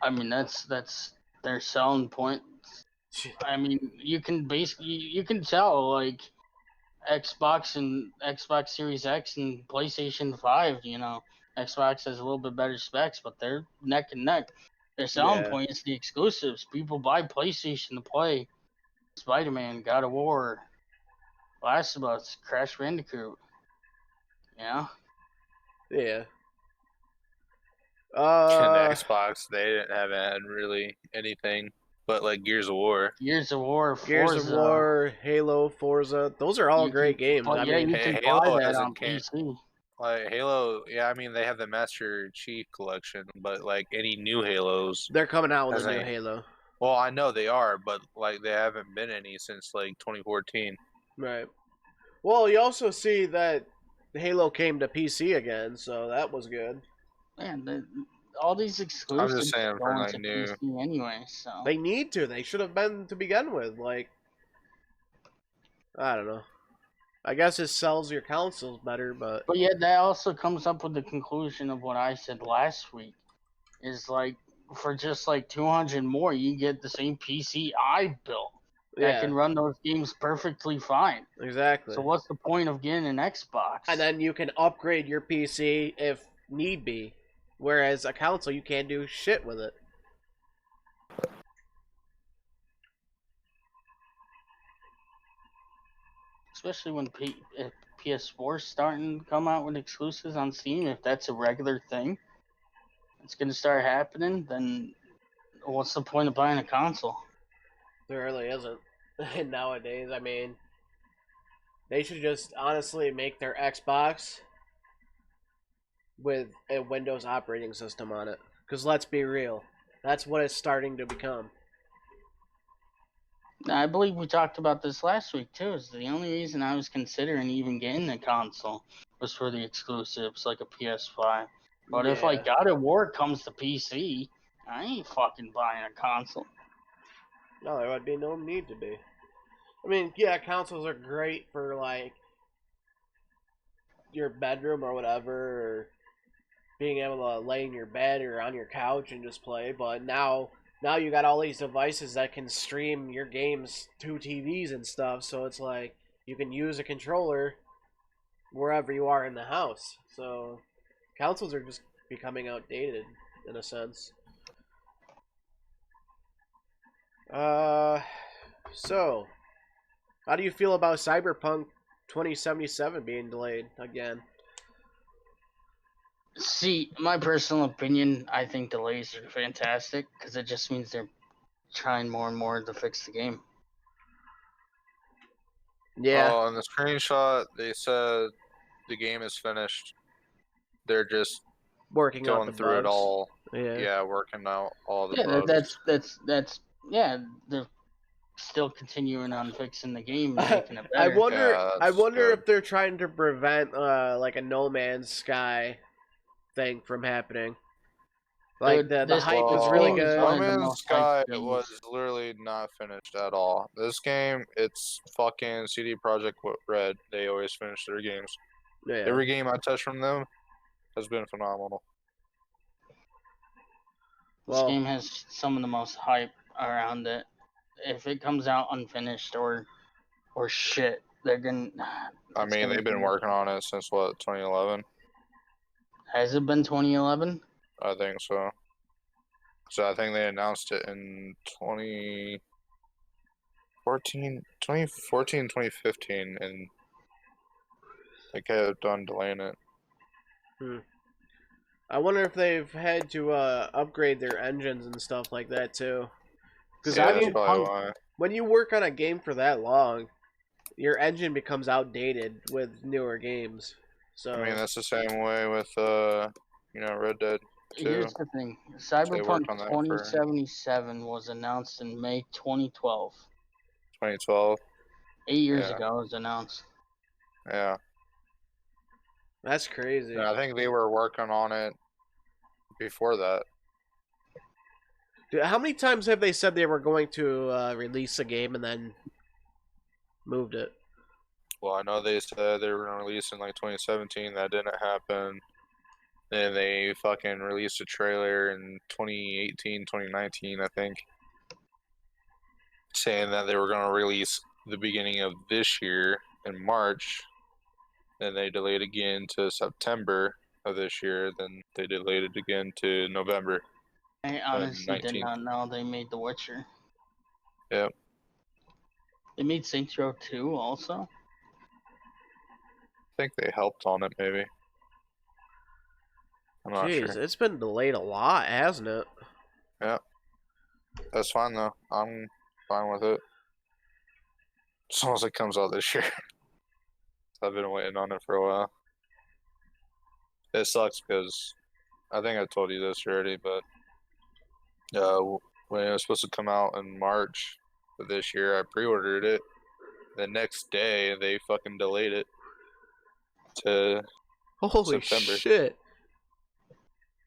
Speaker 3: I mean, that's their selling point. I mean, you can tell like Xbox Series X and PlayStation 5, Xbox has a little bit better specs, but they're neck and neck. Their selling
Speaker 2: Yeah,
Speaker 3: point is the exclusives. People buy PlayStation to play Spider-Man, God of War, Last of Us, Crash Bandicoot. Yeah,
Speaker 2: yeah.
Speaker 4: And the
Speaker 2: Uh,
Speaker 4: Xbox, they haven't had really anything but like Gears of War.
Speaker 3: Gears of War,
Speaker 2: Gears of
Speaker 3: Forza.
Speaker 2: War, Halo, Forza, those are all
Speaker 3: You can,
Speaker 2: great games.
Speaker 3: but
Speaker 2: I
Speaker 3: yeah,
Speaker 2: mean,
Speaker 3: you can buy
Speaker 4: Halo
Speaker 3: that on
Speaker 4: hasn't came
Speaker 3: PC.
Speaker 4: like Halo. Yeah, I mean they have the Master Chief Collection, but like any new Halos
Speaker 2: they're coming out with a new
Speaker 4: hasn't.
Speaker 2: Halo.
Speaker 4: Well, I know they are, but like they haven't been any since like 2014.
Speaker 2: Right. Well, you also see that Halo came to PC again, so that was good.
Speaker 3: Man, all these
Speaker 4: I'm just
Speaker 3: exclusives
Speaker 4: saying
Speaker 3: are
Speaker 4: for
Speaker 3: going
Speaker 4: like
Speaker 3: to
Speaker 4: new.
Speaker 3: PC anyway, so.
Speaker 2: They need to. They should have been to begin with. Like, I don't know. I guess it sells your consoles better, but
Speaker 3: But yeah, that also comes up with the conclusion of what I said last week. Is like for just like 200 more, you get the same PC I built that
Speaker 2: yeah,
Speaker 3: can run those games perfectly fine.
Speaker 2: exactly.
Speaker 3: So what's the point of getting an
Speaker 2: And
Speaker 3: Xbox?
Speaker 2: then you can upgrade your PC if need be. Whereas a console, you can't do shit with it.
Speaker 3: Especially when if PS4 is starting to come out with exclusives on Steam, if that's a regular thing, it's gonna start happening. Then what's the point of buying a console?
Speaker 2: There really isn't. Nowadays, I mean, they should just honestly make their Xbox with a Windows operating system on it. Because let's be real, that's what it's starting to become.
Speaker 3: I believe we talked about this last week too. Is the only reason I was considering even getting a console was for the exclusives like a PS5. But if
Speaker 2: Yeah.
Speaker 3: like God of War comes to PC, I ain't fucking buying a console.
Speaker 2: No, there would be no need to be. I mean, yeah, consoles are great for like your bedroom or whatever, or being able to lay in your bed or on your couch and just play. But now you got all these devices that can stream your games to TVs and stuff. So it's like you can use a controller wherever you are in the house. So consoles are just becoming outdated in a sense. Uh, so how do you feel about Cyberpunk 2077 being delayed again?
Speaker 3: See, my personal opinion, I think delays are fantastic because it just means they're trying more and more to fix the game.
Speaker 2: Yeah,
Speaker 4: Well, on the screenshot, they said the game is finished. They're just
Speaker 2: working out the
Speaker 4: going through it
Speaker 2: bugs.
Speaker 4: all.
Speaker 2: Yeah.
Speaker 4: Yeah, working out all the
Speaker 3: Yeah,
Speaker 4: bugs.
Speaker 3: that's yeah. They're still continuing on fixing the game and
Speaker 2: I
Speaker 3: making it better.
Speaker 4: Yeah, that's
Speaker 2: wonder
Speaker 4: good.
Speaker 2: if they're trying to prevent like a No Man's Sky thing from happening. Like
Speaker 3: Dude,
Speaker 2: the
Speaker 3: this
Speaker 2: hype was
Speaker 3: this
Speaker 2: really
Speaker 3: game
Speaker 4: Well,
Speaker 3: is
Speaker 2: good.
Speaker 3: one
Speaker 4: No
Speaker 3: of the
Speaker 4: Man's
Speaker 3: most hyped
Speaker 4: Sky
Speaker 3: games.
Speaker 4: was literally not finished at all. This game, it's fucking CD Projekt Red. They always finish their games.
Speaker 2: Yeah.
Speaker 4: Every game I touch from them has been phenomenal.
Speaker 3: This
Speaker 2: Well,
Speaker 3: game has some of the most hype around it. If it comes out unfinished or shit, they're gonna.
Speaker 4: I
Speaker 3: It's
Speaker 4: mean,
Speaker 3: gonna
Speaker 4: they've been
Speaker 3: be.
Speaker 4: working on it since what, 2011?
Speaker 3: Has it been 2011?
Speaker 4: I think so. So I think they announced it in 2014, 2015, and They kept on delaying it.
Speaker 2: I wonder if they've had to upgrade their engines and stuff like that too. Because
Speaker 4: Yeah,
Speaker 2: I
Speaker 4: that's
Speaker 2: mean,
Speaker 4: probably why.
Speaker 2: when you work on a game for that long, your engine becomes outdated with newer games. So
Speaker 4: I mean, that's the same way with Red Dead 2.
Speaker 3: Here's the thing:
Speaker 4: They
Speaker 3: Cyberpunk
Speaker 4: worked on that for
Speaker 3: 2077 was announced in May 2012.
Speaker 4: 2012.
Speaker 3: 8 years
Speaker 4: Yeah.
Speaker 3: ago, it was announced.
Speaker 4: Yeah.
Speaker 2: that's crazy.
Speaker 4: And I think they were working on it before that.
Speaker 2: Dude, how many times have they said they were going to release a game and then moved it?
Speaker 4: Well, I know they said they were going to release in like 2017. That didn't happen. Then they fucking released a trailer in 2018, 2019, I think, saying that they were going to release the beginning of this year in March. Then they delayed again to September of this year. Then they delayed it again to November.
Speaker 3: I honestly did
Speaker 4: 19th.
Speaker 3: not know they made The Witcher.
Speaker 4: Yep.
Speaker 3: They made Saints Row 2 also.
Speaker 4: I think they helped on it, maybe. I'm not
Speaker 2: Jeez,
Speaker 4: sure.
Speaker 2: it's been delayed a lot, hasn't it?
Speaker 4: Yeah. That's fine, though. I'm fine with it. As long as it comes out this year. I've been waiting on it for a while. It sucks because I think I told you this already, but when it was supposed to come out in March of this year, I pre-ordered it. The next day, they fucking delayed it to
Speaker 2: Holy
Speaker 4: September.
Speaker 2: shit!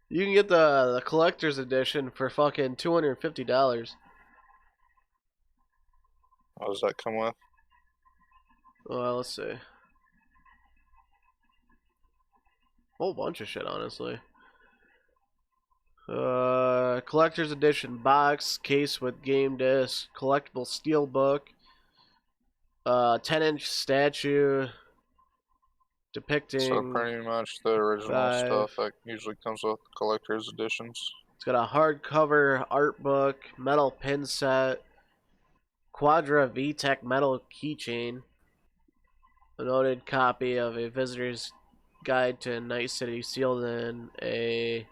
Speaker 2: You can get the collector's edition for fucking $250.
Speaker 4: What does that come with?
Speaker 2: Well, let's see. Whole bunch of shit, honestly. Collector's edition box, case with game disc, collectible steelbook, 10-inch statue depicting.
Speaker 4: So pretty much the original
Speaker 2: 5.
Speaker 4: stuff that usually comes with collector's editions.
Speaker 2: It's got a hardcover art book, metal pin set, Quadra VTech metal keychain, a noted copy of a visitor's guide to Night City sealed in a.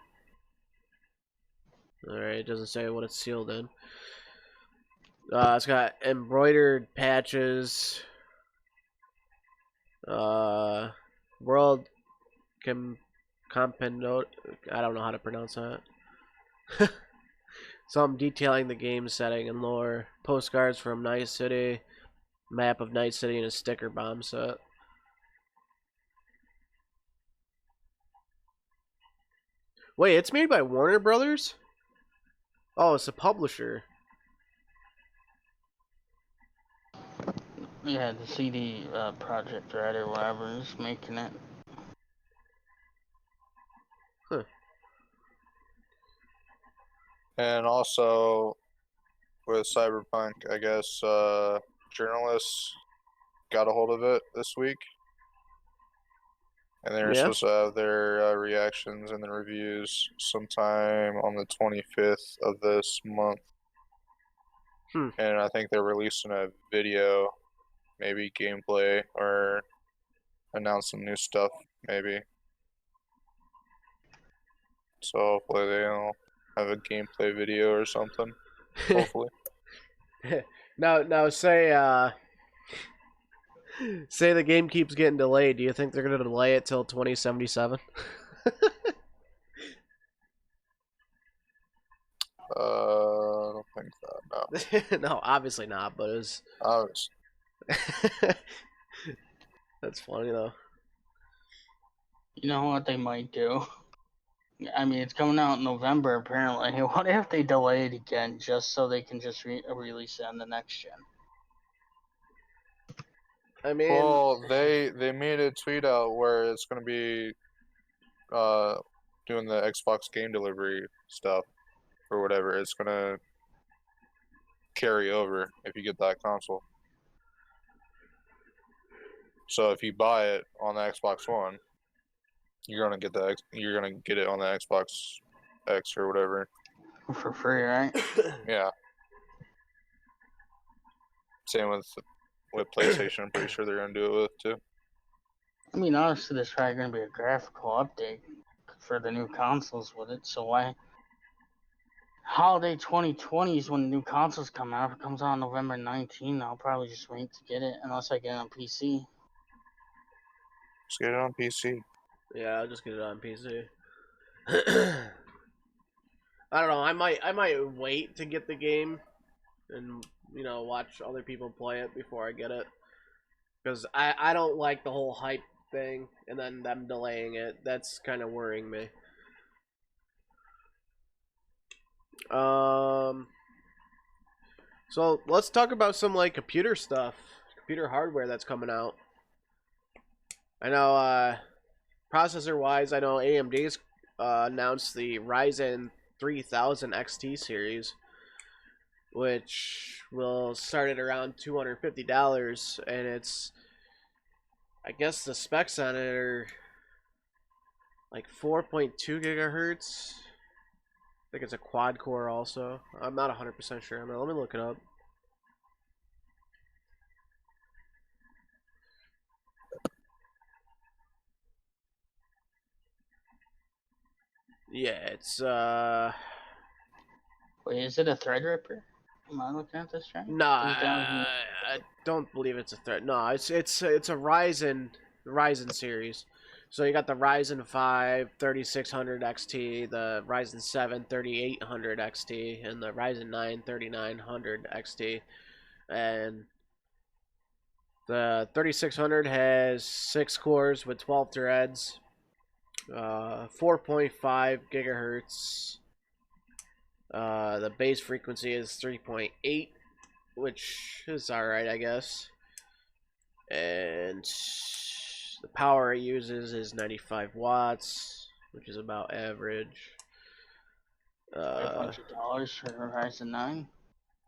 Speaker 2: Alright, it doesn't say what it's sealed in. It's got embroidered patches. World Compendot. I don't know how to pronounce that. Some detailing the game setting and lore. Postcards from Night City. Map of Night City and a sticker bomb set. Wait, it's made by Warner Brothers? Oh, it's a publisher.
Speaker 3: Yeah, the CD Project Red or whatever is making it.
Speaker 2: Huh.
Speaker 4: And also, with Cyberpunk, I guess journalists got a hold of it this week. And they're supposed to have their reactions and the reviews sometime on the 25th of this month. And I think they're releasing a video, maybe gameplay, or announce some new stuff, maybe. So hopefully they'll have a gameplay video or something. Hopefully.
Speaker 2: Now say say the game keeps getting delayed. Do you think they're gonna delay it till 2077?
Speaker 4: I don't think that. No.
Speaker 2: No, obviously not. But it's. That's funny though.
Speaker 3: You know what they might do? I mean, it's coming out in November apparently. What if they delay it again just so they can just release it on the next gen?
Speaker 2: I mean,
Speaker 4: well, they made a tweet out where it's going to be doing the Xbox game delivery stuff or whatever. It's going to carry over if you get that console. So if you buy it on the Xbox One, you're gonna get it on the Xbox X or whatever
Speaker 3: For free, right?
Speaker 4: Yeah. Same with PlayStation. I'm pretty sure they're gonna do it with too.
Speaker 3: I mean, honestly, there's probably going to be a graphical update for the new consoles with it. So why? Holiday 2020 is when the new consoles come out. If it comes out on November 19th, I'll probably just wait to get it unless I get it on PC.
Speaker 4: Just get it on PC.
Speaker 2: Yeah, I'll just get it on PC. I don't know. I might wait to get the game and watch other people play it before I get it, because I don't like the whole hype thing and then them delaying it. That's kind of worrying me. So let's talk about some like computer stuff, computer hardware that's coming out. I know processor wise, I know AMD's announced the Ryzen 3000 XT series, which will start at around $250, and it's, I guess the specs on it are like 4.2 gigahertz. I think it's a quad core also. I'm not 100% sure. Let me look it up. Yeah, it's
Speaker 3: Wait, is it a Threadripper? Am I looking at this right?
Speaker 2: no,
Speaker 3: 3000.
Speaker 2: I don't believe it's a threat. No, it's a Ryzen series. So you got the Ryzen 5 3600 XT, the Ryzen 7 3800 XT, and the Ryzen 9 3900 XT. And the 3600 has 6 cores with 12 threads, 4.5 gigahertz. The base frequency is 3.8, which is alright, I guess. And the power it uses is 95 watts, which is about average.
Speaker 3: $500 for Ryzen 9.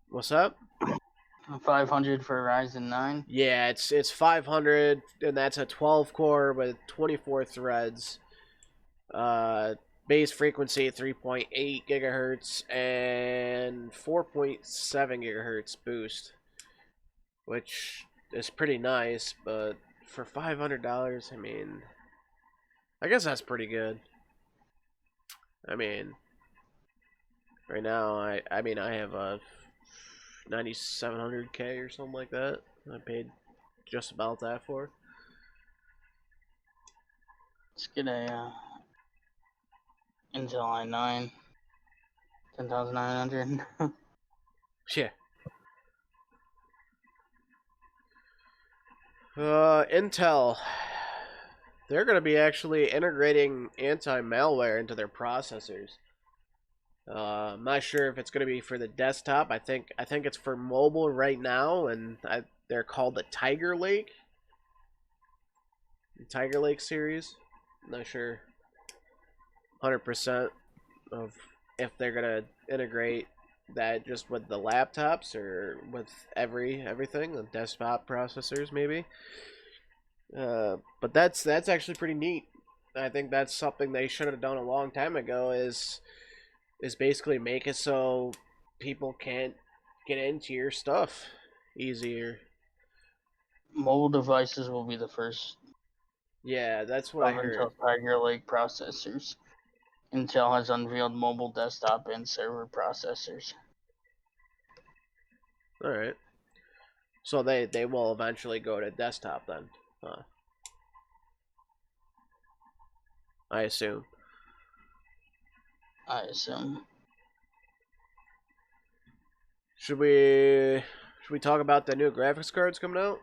Speaker 2: What's up?
Speaker 3: $500 for Ryzen 9.
Speaker 2: Yeah, it's 500, and that's a 12 core with 24 threads. Base frequency 3.8 gigahertz and 4.7 gigahertz boost, which is pretty nice, but for $500, I mean, I guess that's pretty good. I mean, right now, I have a 9700K or something like that. I paid just about that for.
Speaker 3: Let's get a Intel i9 10900.
Speaker 2: Yeah. Intel. They're going to be actually integrating anti-malware into their processors. I'm not sure if it's going to be for the desktop. I think it's for mobile right now, and they're called the Tiger Lake series. I'm not sure 100% of if they're going to integrate that just with the laptops or with everything, the desktop processors maybe. But that's actually pretty neat. I think that's something they should have done a long time ago, is basically make it so people can't get into your stuff easier.
Speaker 3: Mobile devices will be the first.
Speaker 2: Yeah, that's what I heard.
Speaker 3: Intel Tiger Lake processors. Intel has unveiled mobile desktop and server processors.
Speaker 2: Alright. So they will eventually go to desktop then. I assume. Should we talk about the new graphics cards coming out?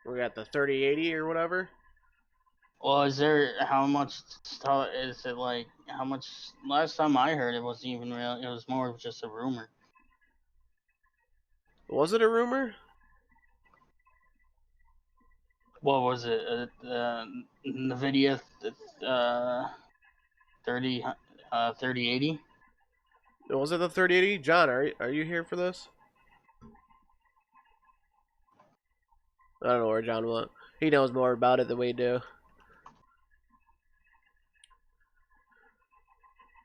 Speaker 2: We got the 3080 or whatever.
Speaker 3: Well, is there, how much is it, like, how much? Last time I heard, it wasn't even real. It was more of just a rumor.
Speaker 2: Was it a rumor?
Speaker 3: What was it? NVIDIA 3080?
Speaker 2: Was it the 3080? John, are you here for this? I don't know where John went. He knows more about it than we do.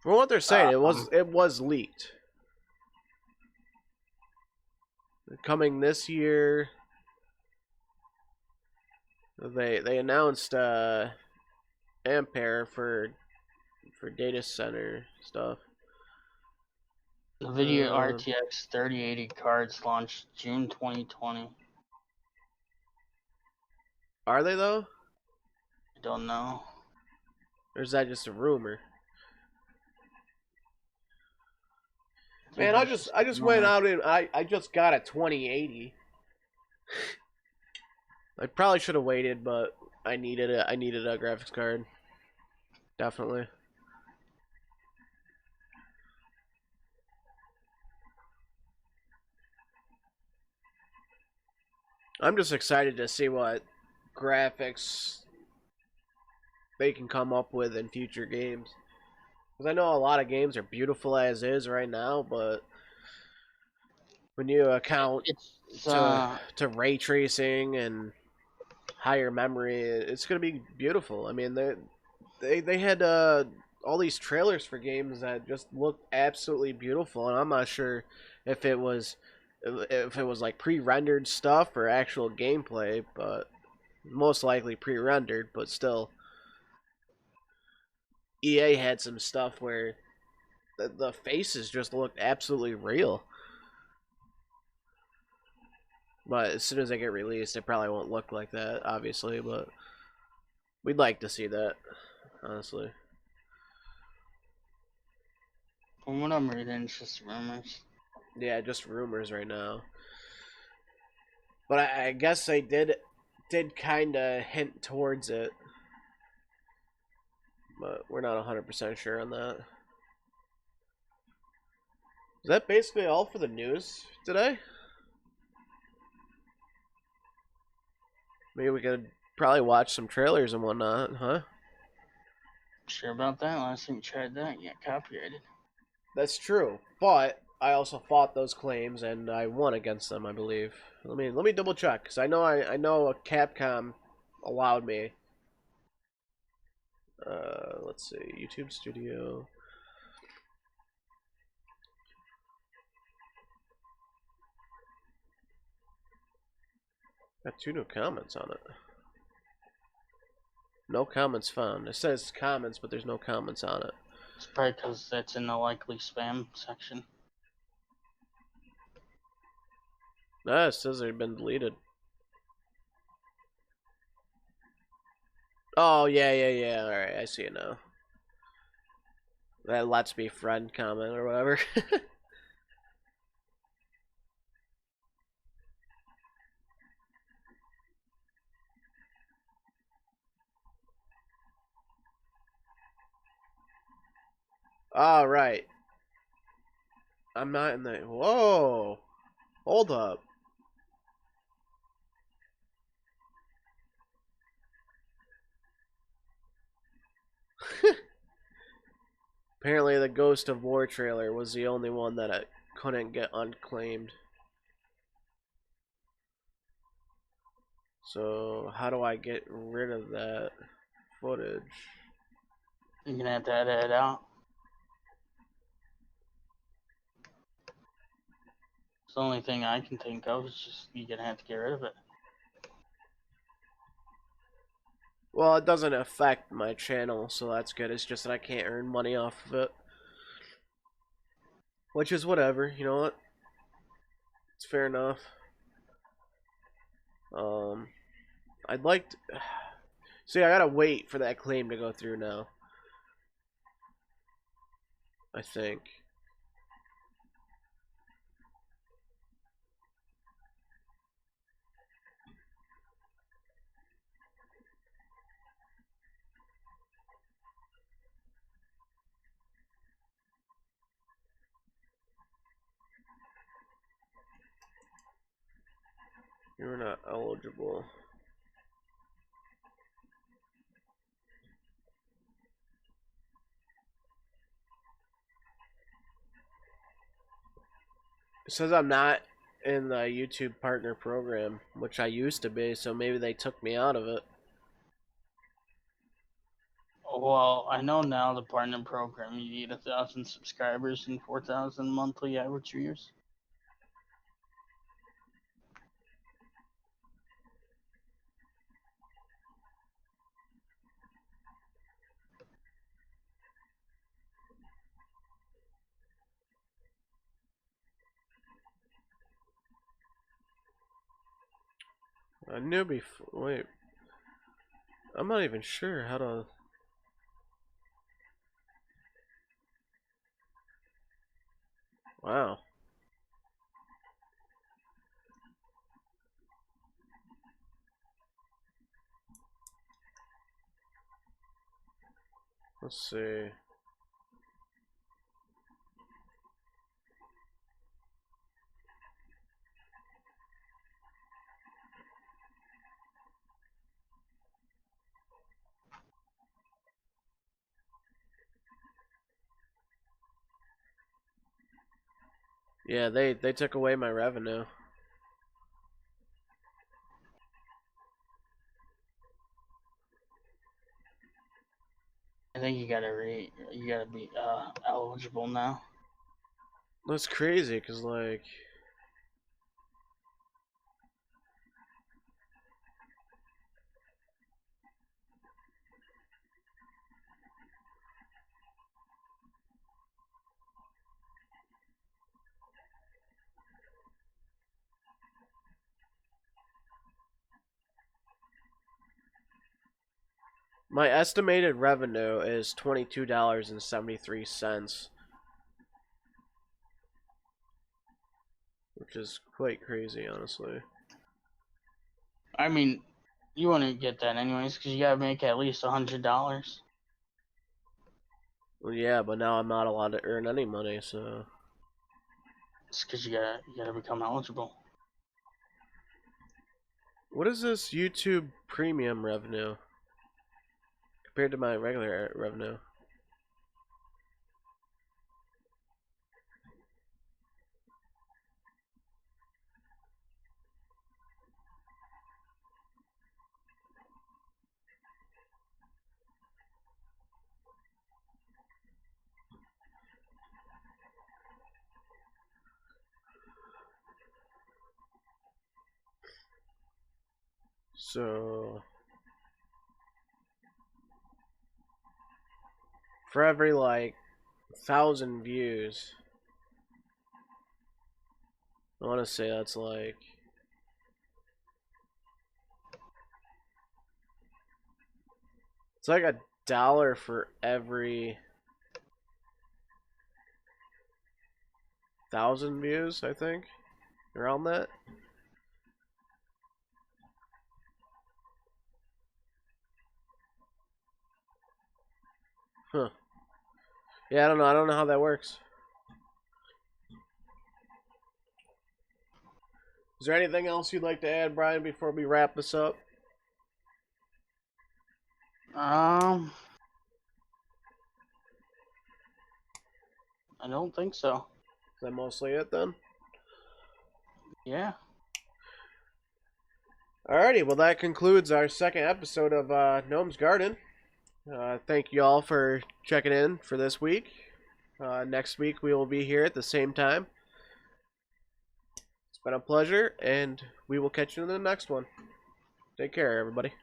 Speaker 2: From what they're saying, it was leaked. Coming this year. They announced Ampere for data center stuff.
Speaker 3: NVIDIA RTX 3080 cards launched June 2020.
Speaker 2: Are they though?
Speaker 3: I don't know.
Speaker 2: Or is that just a rumor?
Speaker 3: I
Speaker 2: Man,
Speaker 3: think
Speaker 2: I
Speaker 3: it's
Speaker 2: just
Speaker 3: a
Speaker 2: went
Speaker 3: rumor.
Speaker 2: out and I just got a 2080. I probably should have waited, but I needed it. I needed a graphics card. Definitely. I'm just excited to see what graphics they can come up with in future games. Because I know a lot of games are beautiful as is right now, but when you account
Speaker 3: It's
Speaker 2: to ray tracing and higher memory, it's gonna be beautiful. I mean, they had all these trailers for games that just looked absolutely beautiful, and I'm not sure if it was like pre-rendered stuff or actual gameplay, but most likely pre-rendered. But still, EA had some stuff where the faces just looked absolutely real. But as soon as they get released, it probably won't look like that, obviously. But we'd like to see that, honestly.
Speaker 3: from what I'm reading, it's just rumors.
Speaker 2: Yeah, just rumors right now. But I guess they did kind of hint towards it. But we're not 100% sure on that. Is that basically all for the news today? Maybe we could probably watch some trailers and whatnot, huh?
Speaker 3: Sure about that? Last time you tried that, you got copyrighted.
Speaker 2: That's true, but I also fought those claims and I won against them, I believe. Let me double check because I know Capcom allowed me. Let's see, YouTube Studio. Got 2 new comments on it. No comments found. It says comments, but there's no comments on it.
Speaker 3: It's probably because that's in the likely spam section.
Speaker 2: Ah, it says they've been deleted. Oh, yeah. Alright, I see it now. That lets me friend comment or whatever. Alright. I'm not in the... Whoa! Hold up. Apparently the Ghost of War trailer was the only one that I couldn't get unclaimed. So, how do I get rid of that footage?
Speaker 3: You're gonna have to edit it out. It's the only thing I can think of. Is just you're gonna have to get rid of it.
Speaker 2: Well, it doesn't affect my channel, so that's good. It's just that I can't earn money off of it. Which is whatever, you know what? It's fair enough. I'd like to... See, I gotta wait for that claim to go through now. I think. You're not eligible. It says I'm not in the YouTube partner program, which I used to be, so maybe they took me out of it.
Speaker 3: Well, I know now the partner program you need 1,000 subscribers and 4,000 monthly average viewers.
Speaker 2: I knew before. Wait. I'm not even sure how to. Wow. Let's see. Yeah, they took away my revenue.
Speaker 3: I think you gotta be eligible now.
Speaker 2: That's crazy, cause like. My estimated revenue is $22.73, which is quite crazy, honestly.
Speaker 3: I mean, you wouldn't get that anyways because you gotta make at least $100.
Speaker 2: Well, yeah, but now I'm not allowed to earn any money, so.
Speaker 3: It's because you gotta become eligible.
Speaker 2: What is this YouTube premium revenue compared to my regular revenue? So, for every like 1,000 views, I want to say that's like. It's like $1 for every 1,000 views, I think, around that. Huh. Yeah, I don't know. I don't know how that works. Is there anything else you'd like to add, Brian, before we wrap this up?
Speaker 3: I don't think so.
Speaker 2: Is that mostly it then?
Speaker 3: Yeah.
Speaker 2: Alrighty, well that concludes our second episode of Gnome's Garden. Thank you all for checking in for this week. Next week we will be here at the same time. It's been a pleasure, and we will catch you in the next one. Take care, everybody.